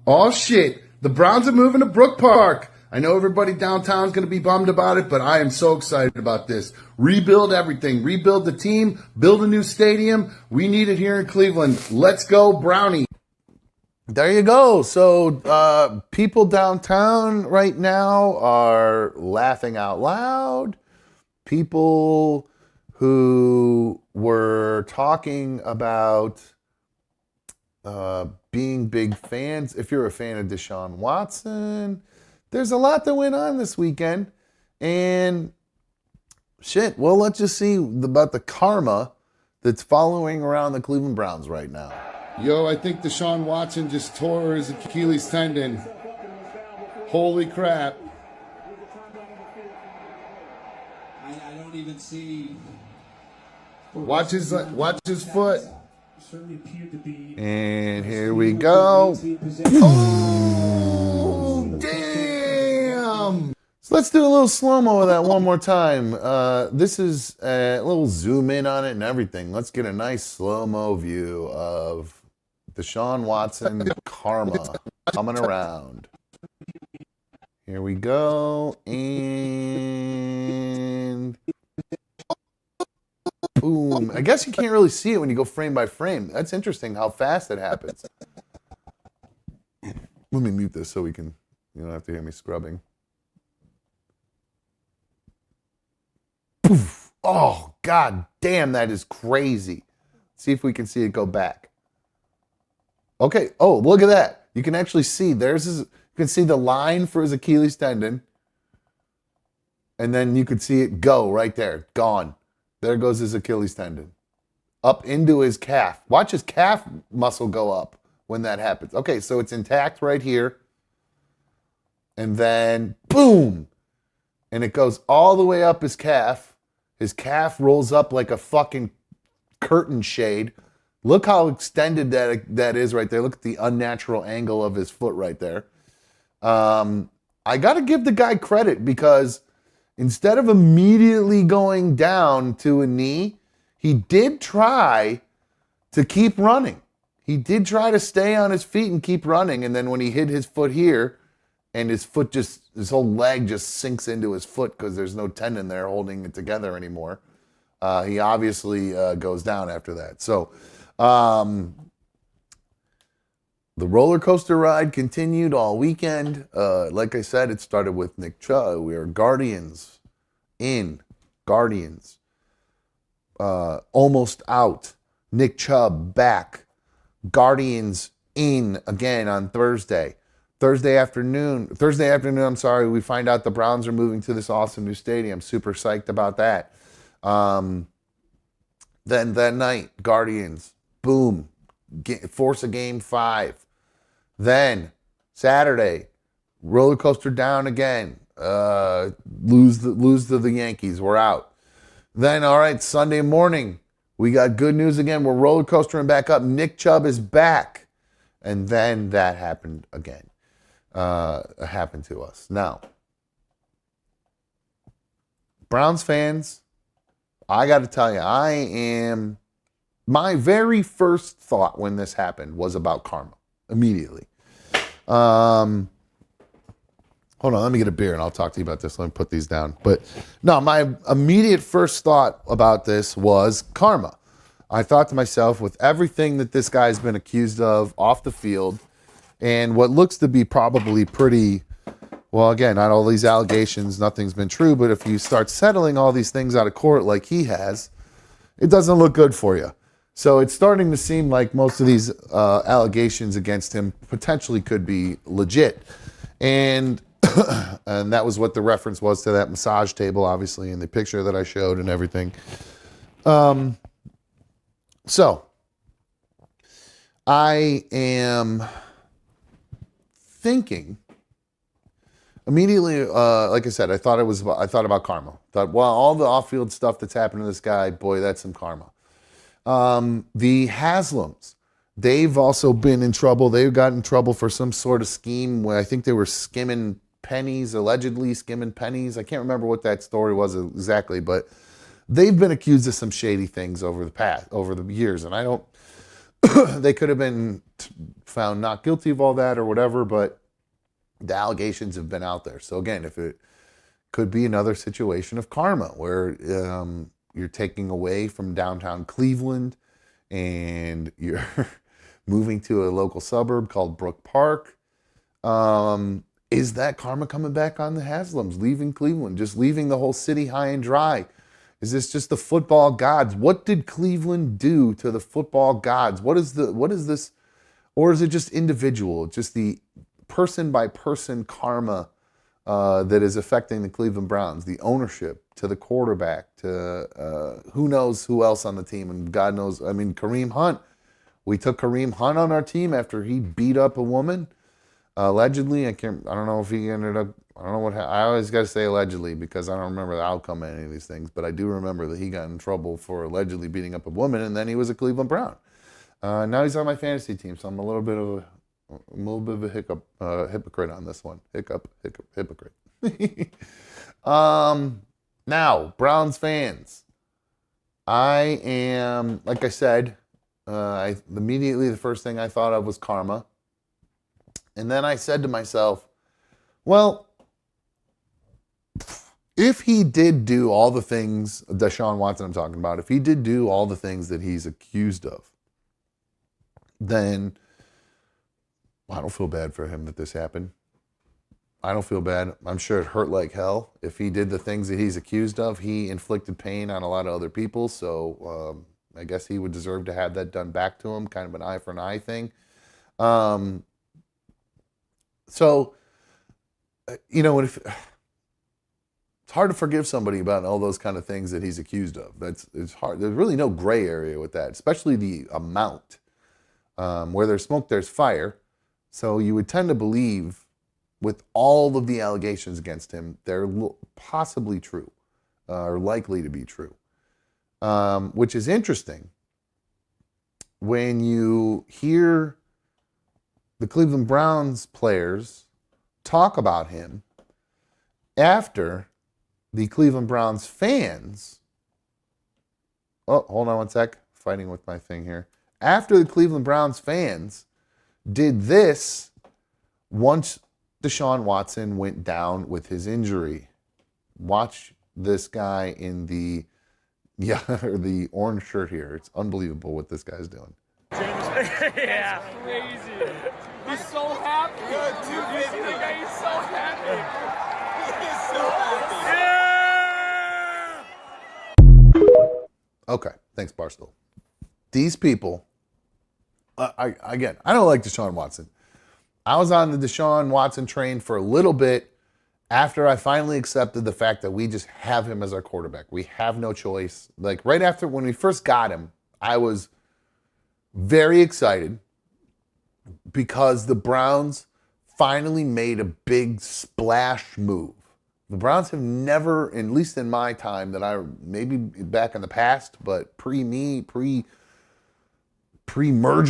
Oh shit, the Browns are moving to Brook Park. I know everybody downtown is going to be bummed about it, but I am so excited about this. Rebuild everything. Rebuild the team. Build a new stadium. We need it here in Cleveland. Let's go, Brownie.
There you go. So people downtown right now are laughing out loud. People who were talking about being big fans. If you're a fan of Deshaun Watson, there's a lot that went on this weekend. And shit, well, let's just see about the karma that's following around the Cleveland Browns right now.
Yo, I think Deshaun Watson just tore his Achilles tendon. Holy crap.
I don't even see.
Watch his foot.
And here we go.
Oh, damn.
So let's do a little slow-mo of that one more time. This is a little zoom in on it and everything. Let's get a nice slow-mo view of Deshaun Watson karma coming around. Here we go. And boom. I guess you can't really see it when you go frame by frame. That's interesting how fast it happens. Let me mute this so you don't have to hear me scrubbing. Poof. Oh, god damn, that is crazy. See if we can see it go back. Okay. Oh, look at that. You can actually see you can see the line for his Achilles tendon. And then you could see it go right there. Gone. There goes his Achilles tendon. Up into his calf. Watch his calf muscle go up when that happens. Okay, so it's intact right here. And then, boom. And it goes all the way up his calf. His calf rolls up like a fucking curtain shade. Look how extended that is right there. Look at the unnatural angle of his foot right there. I got to give the guy credit because instead of immediately going down to a knee, he did try to keep running. He did try to stay on his feet and keep running. And then when he hit his foot here and his whole leg just sinks into his foot because there's no tendon there holding it together anymore, he obviously goes down after that. So the roller coaster ride continued all weekend. Like I said, it started with Nick Chubb. We are Guardians. Almost out. Nick Chubb back. Guardians in again on Thursday. Thursday afternoon, we find out the Browns are moving to this awesome new stadium. Super psyched about that. Then that night, Guardians, boom, force a game 5. Then Saturday, roller coaster down again. Lose to the Yankees. We're out. Then, all right, Sunday morning, we got good news again. We're roller coastering back up. Nick Chubb is back. And then that happened again. Happened to us. Now, Browns fans, I got to tell you, my very first thought when this happened was about karma. Immediately. Hold on, let me get a beer and I'll talk to you about this. Let me put these down. But no, my immediate first thought about this was karma. I thought to myself, with everything that this guy's been accused of off the field and what looks to be probably pretty, well, again, not all these allegations, nothing's been true, but if you start settling all these things out of court like he has, it doesn't look good for you. So it's starting to seem like most of these allegations against him potentially could be legit. And and that was what the reference was to that massage table, obviously, in the picture that I showed and everything. So I am thinking immediately, like I said, I thought about karma. Thought, well, all the off-field stuff that's happened to this guy, boy, that's some karma. The Haslams, they've also been in trouble. They've got in trouble for some sort of scheme where I think they were skimming pennies, allegedly skimming pennies. I can't remember what that story was exactly, but they've been accused of some shady things over the years, and I don't. They could have been found not guilty of all that or whatever, but the allegations have been out there. So again, if it could be another situation of karma where you're taking away from downtown Cleveland and you're moving to a local suburb called Brook Park. Is that karma coming back on the Haslams, leaving Cleveland, just leaving the whole city high and dry? Is this just the football gods? What did Cleveland do to the football gods? What is this? Or is it just individual? Just the person by person karma that is affecting the Cleveland Browns, the ownership, to the quarterback, to who knows who else on the team, and God knows. I mean, Kareem Hunt. We took Kareem Hunt on our team after he beat up a woman. Allegedly, I don't know if he ended up. I don't know what. I always got to say allegedly because I don't remember the outcome of any of these things. But I do remember that he got in trouble for allegedly beating up a woman, and then he was a Cleveland Brown. Now he's on my fantasy team, so I'm a little bit of a hypocrite on this one. Hypocrite. Now, Browns fans, I am, like I said, immediately the first thing I thought of was karma. And then I said to myself, well, if he did do all the things, Deshaun Watson I'm talking about, if he did do all the things that he's accused of, then I don't feel bad for him that this happened. I don't feel bad. I'm sure it hurt like hell. If he did the things that he's accused of, he inflicted pain on a lot of other people. So I guess he would deserve to have that done back to him, kind of an eye for an eye thing. So, it's hard to forgive somebody about all those kind of things that he's accused of. It's hard. There's really no gray area with that, especially the amount. Where there's smoke, there's fire. So you would tend to believe with all of the allegations against him, they're possibly true, or likely to be true. Which is interesting when you hear the Cleveland Browns players talk about him after the Cleveland Browns fans. Oh, hold on one sec. Fighting with my thing here. After the Cleveland Browns fans did this once Deshaun Watson went down with his injury. Watch this guy in the the orange shirt here. It's unbelievable what this guy's doing.
Yeah. That's crazy. He's so happy. Good, he's so happy. He is so happy. Yeah.
Okay, thanks, Barstool. These people, I don't like Deshaun Watson. I was on the Deshaun Watson train for a little bit after I finally accepted the fact that we just have him as our quarterback. We have no choice. Like right after when we first got him, I was very excited because the Browns finally made a big splash move. The Browns have never, at least in my time, maybe back in the past, but pre-merger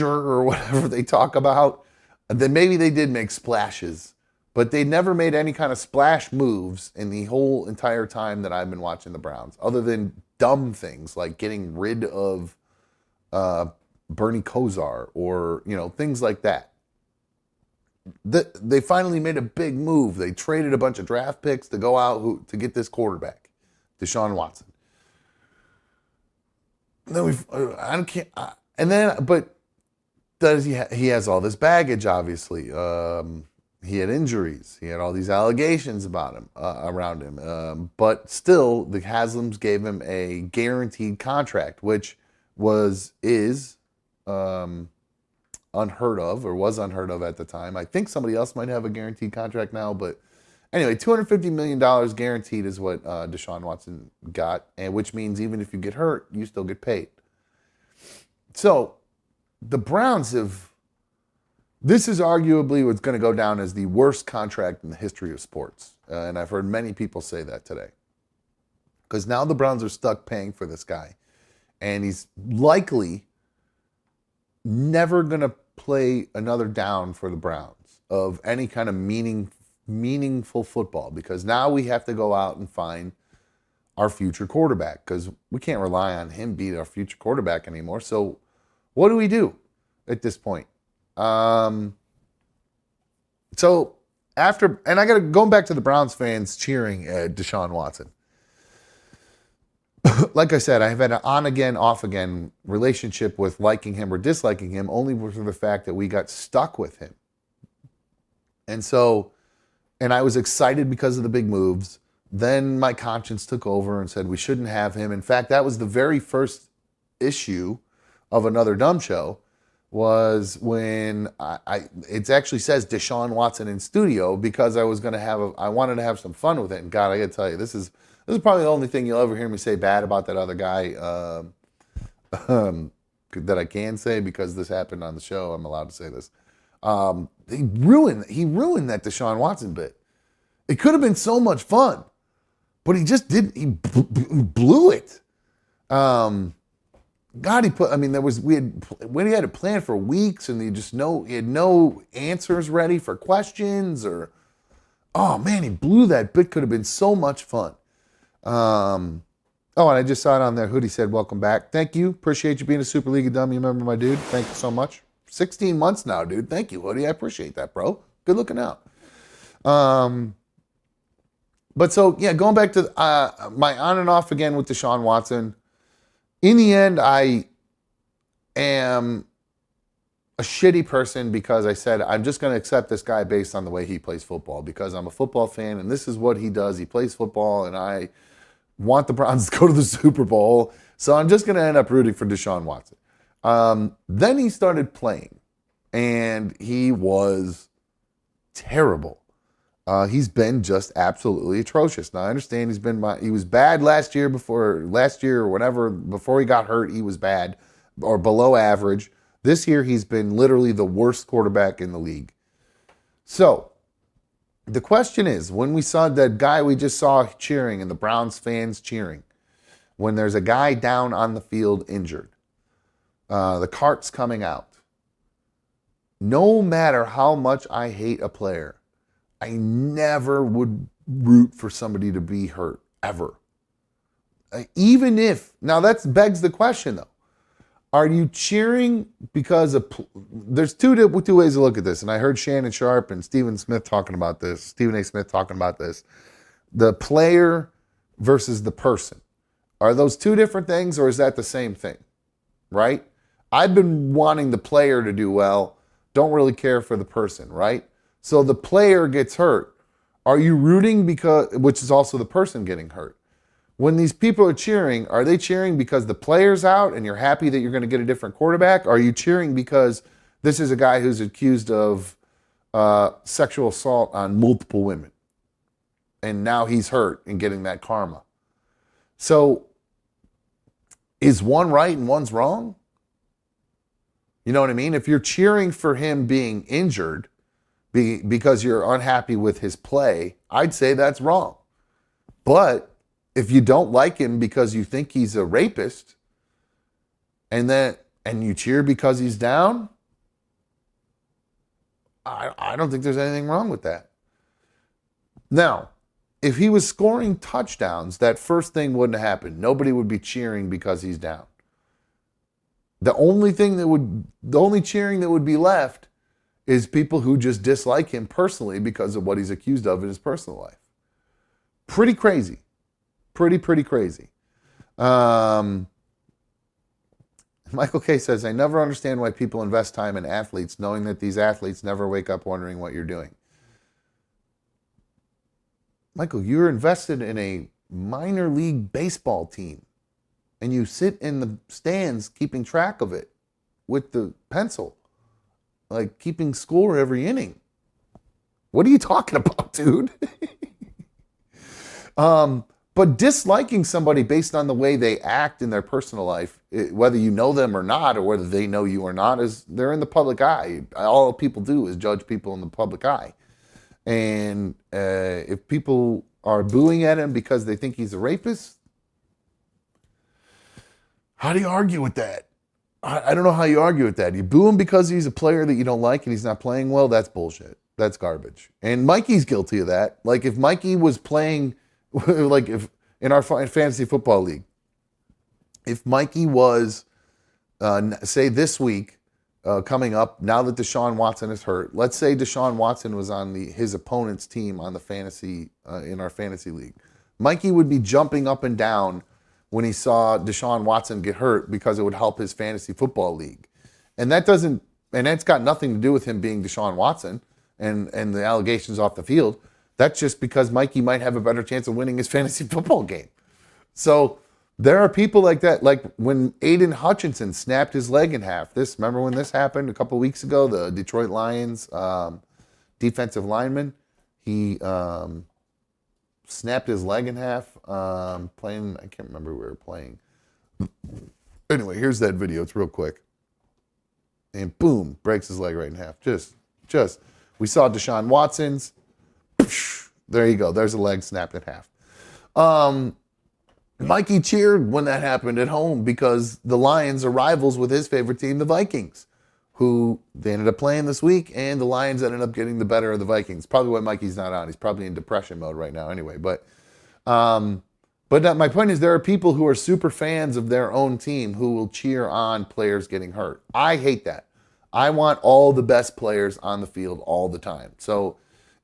or whatever they talk about, then maybe they did make splashes, but they never made any kind of splash moves in the whole entire time that I've been watching the Browns, other than dumb things like getting rid of Bernie Kosar or, things like that. They finally made a big move. They traded a bunch of draft picks to go out to get this quarterback, Deshaun Watson. And then but does he has all this baggage? Obviously, he had injuries. He had all these allegations about him around him. But still, the Haslams gave him a guaranteed contract, which is unheard of, or was unheard of at the time. I think somebody else might have a guaranteed contract now, but anyway, $250 million guaranteed is what Deshaun Watson got, and which means even if you get hurt, you still get paid. So the Browns this is arguably what's going to go down as the worst contract in the history of sports. And I've heard many people say that today. Because now the Browns are stuck paying for this guy. And he's likely never going to play another down for the Browns of any kind of meaningful football, because now we have to go out and find our future quarterback, because we can't rely on him being our future quarterback anymore. So what do we do at this point? So after, and I got to go back to the Browns fans cheering at Deshaun Watson. Like I said, I've had an on-again, off-again relationship with liking him or disliking him, only for the fact that we got stuck with him. And so, and I was excited because of the big moves. Then my conscience took over and said we shouldn't have him. In fact, that was the very first issue of Another Dumb Show, was when it actually says Deshaun Watson in studio, because I was going to have I wanted to have some fun with it. And God, I got to tell you, this is probably the only thing you'll ever hear me say bad about that other guy that I can say, because this happened on the show. I'm allowed to say this. He ruined that Deshaun Watson bit. It could have been so much fun, but he just didn't. He blew it. God, we had it planned for weeks, and he had no answers ready for questions, or, oh man, he blew that bit. Could have been so much fun. And I just saw it on there. Hoodie said, welcome back. Thank you. Appreciate you being a Super League of Dummy member, my dude. Thank you so much. 16 months now, dude. Thank you, Hoodie. I appreciate that, bro. Good looking out. But so, yeah, going back to my on and off again with Deshaun Watson. In the end, I am a shitty person, because I said I'm just going to accept this guy based on the way he plays football, because I'm a football fan and this is what he does. He plays football, and I want the Browns to go to the Super Bowl. So I'm just going to end up rooting for Deshaun Watson. Then he started playing, and he was terrible. He's been just absolutely atrocious. Now I understand he was bad last year or whatever, before he got hurt, he was bad or below average. This year he's been literally the worst quarterback in the league. So the question is, when we saw that guy we just saw cheering and the Browns fans cheering, when there's a guy down on the field injured, the cart's coming out. No matter how much I hate a player, I never would root for somebody to be hurt, ever. Even if, now that begs the question though, are you cheering because of, there's two ways to look at this, and I heard Shannon Sharp and Stephen A. Smith talking about this, the player versus the person. Are those two different things, or is that the same thing, right? I've been wanting the player to do well, don't really care for the person, right? So the player gets hurt. Are you rooting which is also the person getting hurt? When these people are cheering, are they cheering because the player's out and you're happy that you're going to get a different quarterback? Are you cheering because this is a guy who's accused of sexual assault on multiple women, and now he's hurt and getting that karma? So is one right and one's wrong? You know what I mean? If you're cheering for him being injured because you're unhappy with his play, I'd say that's wrong. But if you don't like him because you think he's a rapist, and you cheer because he's down, I don't think there's anything wrong with that. Now, if he was scoring touchdowns, that first thing wouldn't have happened. Nobody would be cheering because he's down. The only cheering that would be left is people who just dislike him personally because of what he's accused of in his personal life. Pretty crazy. Pretty crazy. Michael K says, I never understand why people invest time in athletes knowing that these athletes never wake up wondering what you're doing. Michael, you're invested in a minor league baseball team, and you sit in the stands keeping track of it with the pencil, like keeping score every inning. What are you talking about, dude? But disliking somebody based on the way they act in their personal life, whether you know them or not, or whether they know you or not, is they're in the public eye. All people do is judge people in the public eye. And if people are booing at him because they think he's a rapist, how do you argue with that? I don't know how you argue with that. You boo him because he's a player that you don't like and he's not playing well. That's bullshit. That's garbage. And Mikey's guilty of that. Like if Mikey was playing, like if in our fantasy football league, if Mikey was, say this week, coming up, now that Deshaun Watson is hurt, let's say Deshaun Watson was on his opponent's team on the fantasy, in our fantasy league. Mikey would be jumping up and down when he saw Deshaun Watson get hurt because it would help his fantasy football league. And that's got nothing to do with him being Deshaun Watson and the allegations off the field. That's just because Mikey might have a better chance of winning his fantasy football game. So there are people like that. Like when Aiden Hutchinson snapped his leg in half. Remember when this happened a couple of weeks ago? The Detroit Lions defensive lineman, he snapped his leg in half playing. I can't remember who we were playing. Anyway, here's that video. It's real quick. And boom, breaks his leg right in half. Just we saw Deshaun Watson's. There you go. There's a leg snapped in half. Mikey cheered when that happened at home because the Lions are rivals with his favorite team, the Vikings, who they ended up playing this week, and the Lions ended up getting the better of the Vikings. Probably why Mikey's not on. He's probably in depression mode right now anyway. But my point is there are people who are super fans of their own team who will cheer on players getting hurt. I hate that. I want all the best players on the field all the time. So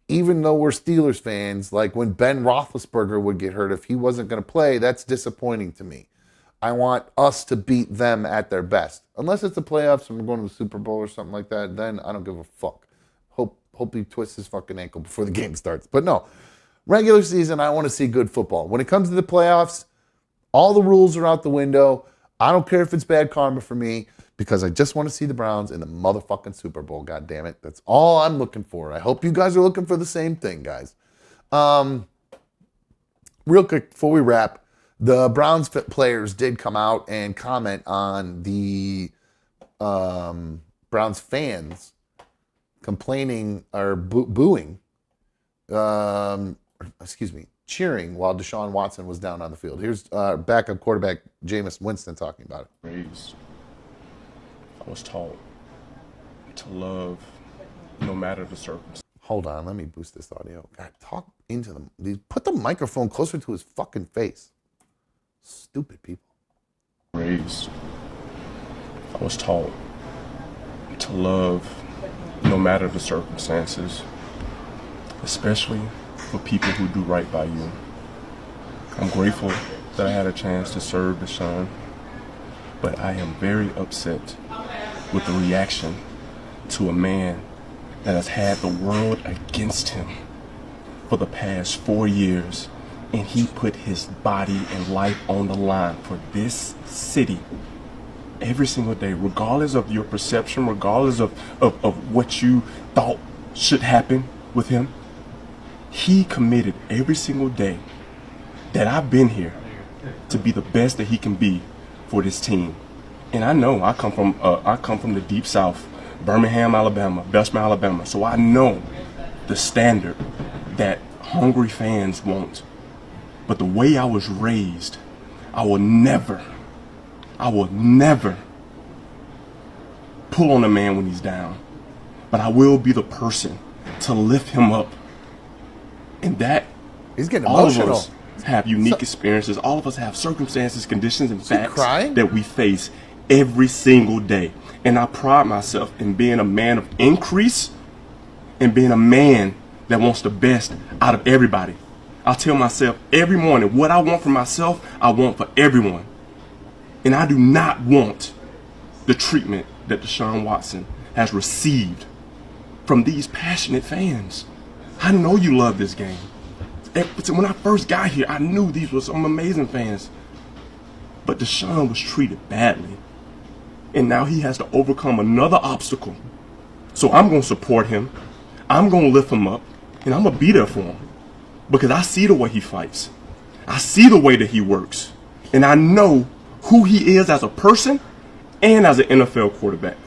even though we're Steelers fans, like when Ben Roethlisberger would get hurt, if he wasn't going to play, that's disappointing to me. I want us to beat them at their best. Unless it's the playoffs and we're going to the Super Bowl or something like that, then I don't give a fuck. Hope he twists his fucking ankle before the game starts. But no, regular season, I want to see good football. When it comes to the playoffs, all the rules are out the window. I don't care if it's bad karma for me because I just want to see the Browns in the motherfucking Super Bowl, God damn it. That's all I'm looking for. I hope you guys are looking for the same thing, guys. Real quick, before we wrap, the Browns players did come out and comment on the Browns fans complaining or booing, cheering while Deshaun Watson was down on the field. Here's backup quarterback Jameis Winston talking about it.
Raised, I was taught to love no matter the circumstance.
Hold on, let me boost this audio. God, talk into them. Put the microphone closer to his fucking face. Stupid people.
Raised, I was taught to love no matter the circumstances, especially for people who do right by you. I'm grateful that I had a chance to serve Deshaun, but I am very upset with the reaction to a man that has had the world against him for the past 4 years, and he put his body and life on the line for this city every single day, regardless of your perception, regardless of what you thought should happen with him. He committed every single day that I've been here to be the best that he can be for this team. And I know I come from the deep south, Birmingham, Alabama, Belsham, Alabama. So I know the standard that hungry fans want. But the way I was raised, I will never pull on a man when he's down. But I will be the person to lift him up. And that
He's getting
all
emotional.
of us have unique experiences. All of us have circumstances, conditions, and facts that we face every single day. And I pride myself in being a man of increase and being a man that wants the best out of everybody. I tell myself every morning what I want for myself, I want for everyone. And I do not want the treatment that Deshaun Watson has received from these passionate fans. I know you love this game. When I first got here, I knew these were some amazing fans. But Deshaun was treated badly. And now he has to overcome another obstacle. So I'm going to support him. I'm going to lift him up. And I'm going to be there for him. Because I see the way he fights. I see the way that he works. And I know who he is as a person and as an NFL quarterback.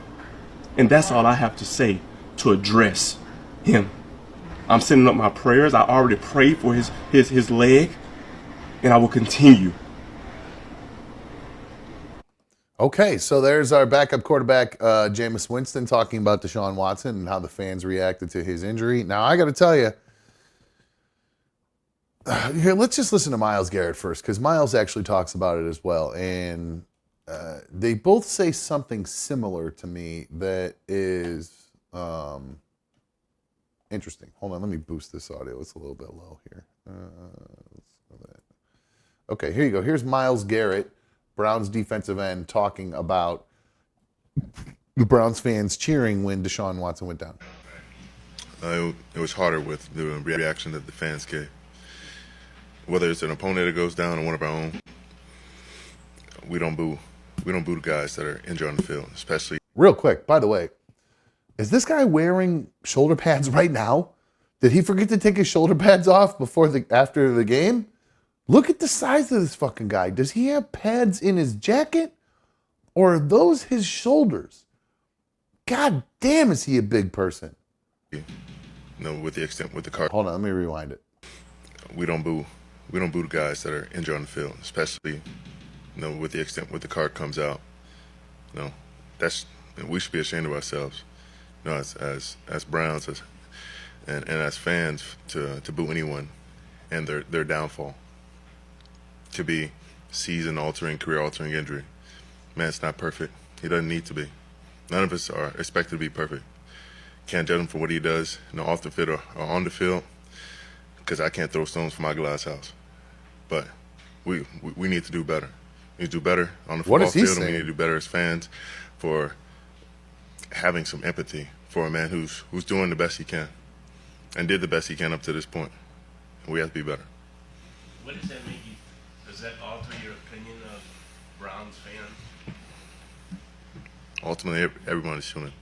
And that's all I have to say to address him. I'm sending up my prayers. I already prayed for his leg. And I will continue.
Okay, so there's our backup quarterback, Jameis Winston, talking about Deshaun Watson and how the fans reacted to his injury. Now, I got to tell you, here, let's just listen to Myles Garrett first, because Myles actually talks about it as well. And they both say something similar to me that is interesting. Hold on, let me boost this audio. It's a little bit low here. Okay, here you go. Here's Myles Garrett, Browns defensive end, talking about the Browns fans cheering when Deshaun Watson went down.
It was harder with the reaction that the fans gave. Whether it's an opponent that goes down or one of our own, we don't boo. We don't boo the guys that are injured on the field, especially.
Real quick, by the way, is this guy wearing shoulder pads right now? Did he forget to take his shoulder pads off after the game? Look at the size of this fucking guy. Does he have pads in his jacket? Or are those his shoulders? God damn, is he a big person?
No, with the car.
Hold on, let me rewind it.
We don't boo. We don't boo the guys that are injured on the field, especially, with the card comes out. We should be ashamed of ourselves, as Browns and as fans to boo anyone and their downfall. To be season-altering, career-altering injury. Man, it's not perfect. He doesn't need to be. None of us are expected to be perfect. Can't judge him for what he does, off the field or on the field, because I can't throw stones from my glass house. But we need to do better. We need to do better on the football field, and we need to do better as fans for having some empathy for a man who's doing the best he can and did the best he can up to this point. And we have to be better.
What does that make you? Does that alter your opinion of Browns fans?
Ultimately, everyone is human,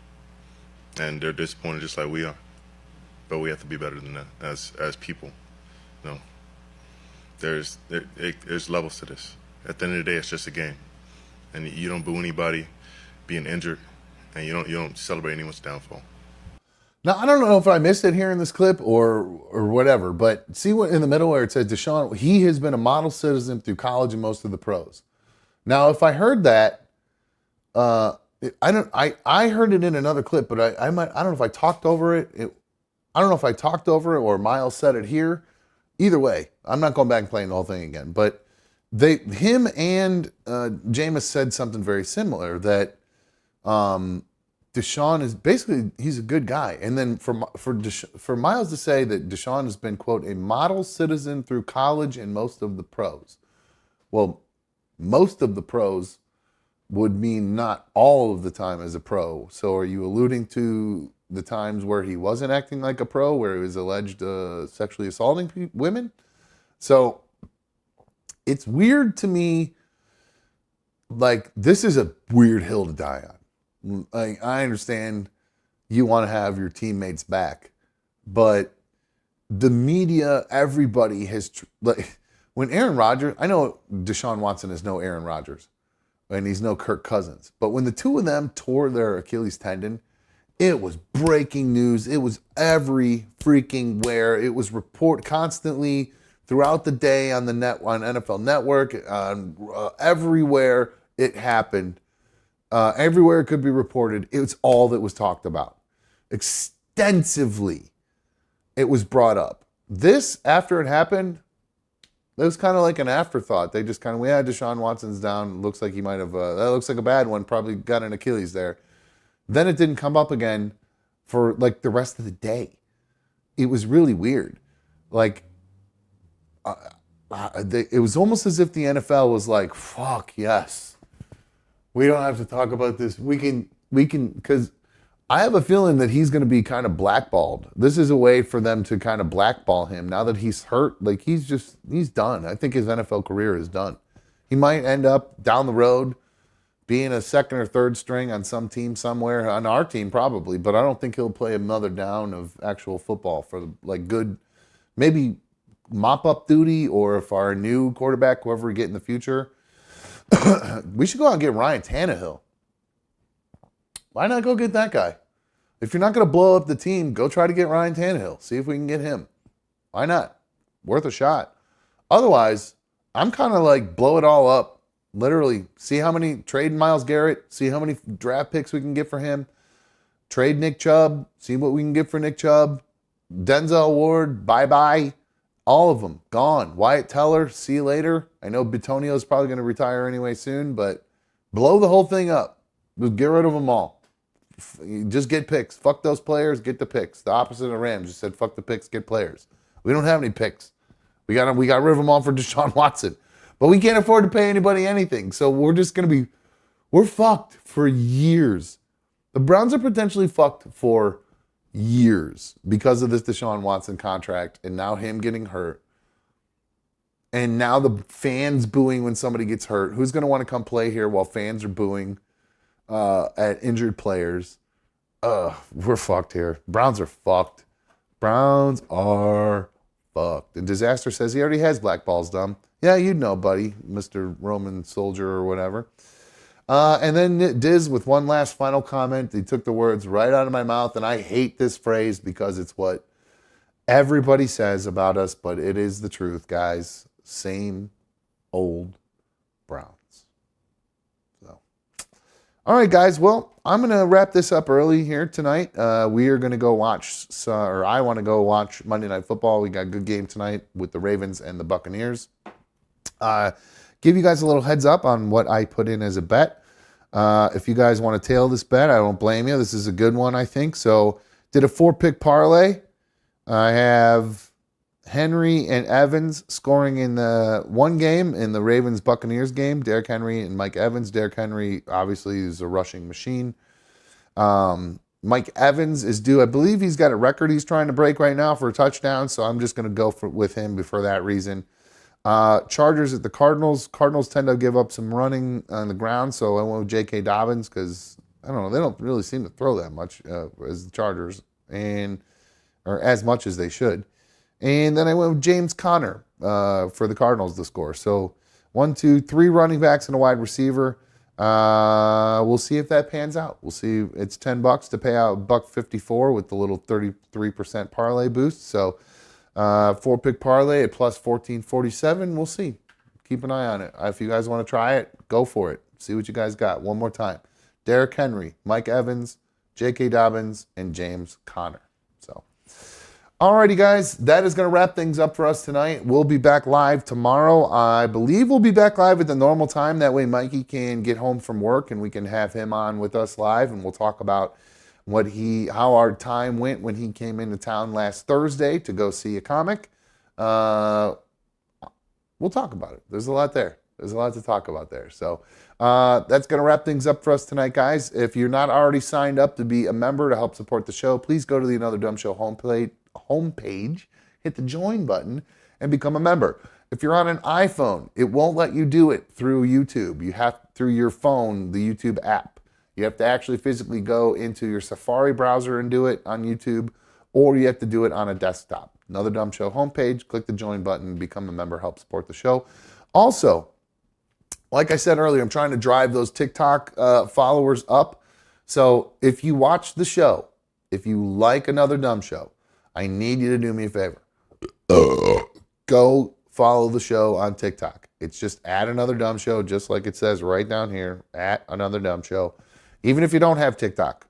and they're disappointed just like we are. But we have to be better than that as people. There's levels to this. At the end of the day, it's just a game, and you don't boo anybody being injured, and you don't celebrate anyone's downfall.
Now, I don't know if I missed it here in this clip or whatever, but see what in the middle where it says Deshaun, he has been a model citizen through college and most of the pros. Now, if I heard that, I heard it in another clip, but I don't know if I talked over it. I don't know if I talked over it or Myles said it here. Either way, I'm not going back and playing the whole thing again. But him and Jameis said something very similar, that Deshaun is basically, he's a good guy. And then for Myles to say that Deshaun has been, quote, a model citizen through college and most of the pros. Well, most of the pros would mean not all of the time as a pro. So are you alluding to the times where he wasn't acting like a pro, where he was alleged sexually assaulting women? So it's weird to me. Like, this is a weird hill to die on. Like, I understand you want to have your teammates back, but the media, everybody has, when Aaron Rodgers, I know Deshaun Watson is no Aaron Rodgers, and he's no Kirk Cousins, but when the two of them tore their Achilles tendon, it was breaking news. It was every freaking where. It was constantly throughout the day on the on NFL Network, everywhere it happened. Everywhere it could be reported, it was all that was talked about. Extensively, it was brought up. This, after it happened, it was kind of like an afterthought. They just kind of, Deshaun Watson's down. Looks like he might have, that looks like a bad one. Probably got an Achilles there. Then it didn't come up again for like the rest of the day. It was really weird. Like, it was almost as if the NFL was like, fuck, yes. We don't have to talk about this. We can, because I have a feeling that he's going to be kind of blackballed. This is a way for them to kind of blackball him now that he's hurt. Like, he's done. I think his NFL career is done. He might end up down the road being a second or third string on some team somewhere, on our team probably, but I don't think he'll play another down of actual football for like good, maybe mop-up duty, or if our new quarterback, whoever we get in the future, we should go out and get Ryan Tannehill. Why not go get that guy? If you're not going to blow up the team, go try to get Ryan Tannehill. See if we can get him. Why not? Worth a shot. Otherwise, I'm kind of like blow it all up Literally, see how many trade Myles Garrett, see how many draft picks we can get for him. Trade Nick Chubb, see what we can get for Nick Chubb. Denzel Ward, bye-bye. All of them, gone. Wyatt Teller, see you later. I know Bitonio's probably going to retire anyway soon, but blow the whole thing up. Just get rid of them all. Just get picks. Fuck those players, get the picks. The opposite of Rams just said, fuck the picks, get players. We don't have any picks. We got rid of them all for Deshaun Watson. But we can't afford to pay anybody anything. So we're just going to be, we're fucked for years. The Browns are potentially fucked for years because of this Deshaun Watson contract and now him getting hurt. And now the fans booing when somebody gets hurt. Who's going to want to come play here while fans are booing at injured players? We're fucked here. Browns are fucked. Browns are fucked. And Disaster says he already has black balls, dumb. Yeah, you'd know, buddy, Mr. Roman Soldier or whatever. And then Diz with one last final comment. He took the words right out of my mouth, and I hate this phrase because it's what everybody says about us, but it is the truth, guys. Same old Browns. So, all right, guys. Well, I'm going to wrap this up early here tonight. We are going to go watch, or I want to go watch Monday Night Football. We got a good game tonight with the Ravens and the Buccaneers. Give you guys a little heads up on what I put in as a bet. If you guys want to tail this bet, I don't blame you. This is a good one, I think. So, did a 4-pick parlay. I have Henry and Evans scoring in the one game in the Ravens-Buccaneers game. Derrick Henry and Mike Evans. Derrick Henry, obviously, is a rushing machine. Mike Evans is due. I believe he's got a record he's trying to break right now for a touchdown, so I'm just going to go with him for that reason. Chargers at the Cardinals. Cardinals tend to give up some running on the ground, so I went with J.K. Dobbins because, I don't know, they don't really seem to throw that much as the Chargers, or as much as they should. And then I went with James Conner for the Cardinals to score. So 1, 2, 3 running backs and a wide receiver. We'll see if that pans out. We'll see. It's $10 to pay out $1.54 with the little 33% parlay boost. So 4-pick parlay at plus 1447. We'll see. Keep an eye on it. If you guys want to try it, go for it. See what you guys got. One more time. Derrick Henry, Mike Evans, J.K. Dobbins, and James Conner. So, alrighty, guys. That is going to wrap things up for us tonight. We'll be back live tomorrow. I believe we'll be back live at the normal time. That way Mikey can get home from work and we can have him on with us live and we'll talk about how our time went when he came into town last Thursday to go see a comic. We'll talk about it. There's a lot there. There's a lot to talk about there. So that's going to wrap things up for us tonight, guys. If you're not already signed up to be a member to help support the show, please go to the Another Dumb Show homepage, hit the join button, and become a member. If you're on an iPhone, it won't let you do it through YouTube. You have through your phone, the YouTube app. You have to actually physically go into your Safari browser and do it on YouTube, or you have to do it on a desktop. Another Dumb Show homepage, click the join button, become a member, help support the show. Also, like I said earlier, I'm trying to drive those TikTok followers up. So if you watch the show, if you like Another Dumb Show, I need you to do me a favor. Go follow the show on TikTok. It's just at Another Dumb Show, just like it says right down here, at Another Dumb Show. Even if you don't have TikTok,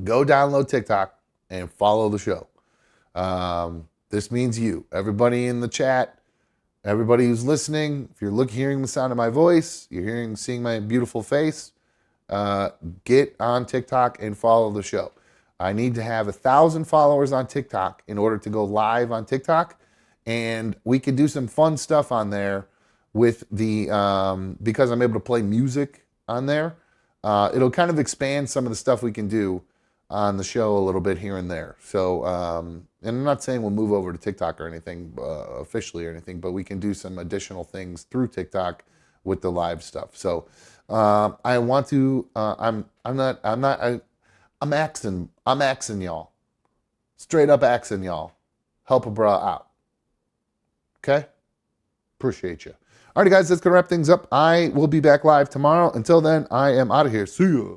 go download TikTok and follow the show. This means you. Everybody in the chat, everybody who's listening, if you're hearing the sound of my voice, you're seeing my beautiful face, get on TikTok and follow the show. I need to have 1,000 followers on TikTok in order to go live on TikTok. And we can do some fun stuff on there with because I'm able to play music on there. It'll kind of expand some of the stuff we can do on the show a little bit here and there. So, and I'm not saying we'll move over to TikTok or anything officially or anything, but we can do some additional things through TikTok with the live stuff. So, I want to. I'm axing y'all. Straight up axing y'all. Help a bra out. Okay? Appreciate you. All right, guys, that's going to wrap things up. I will be back live tomorrow. Until then, I am out of here. See ya.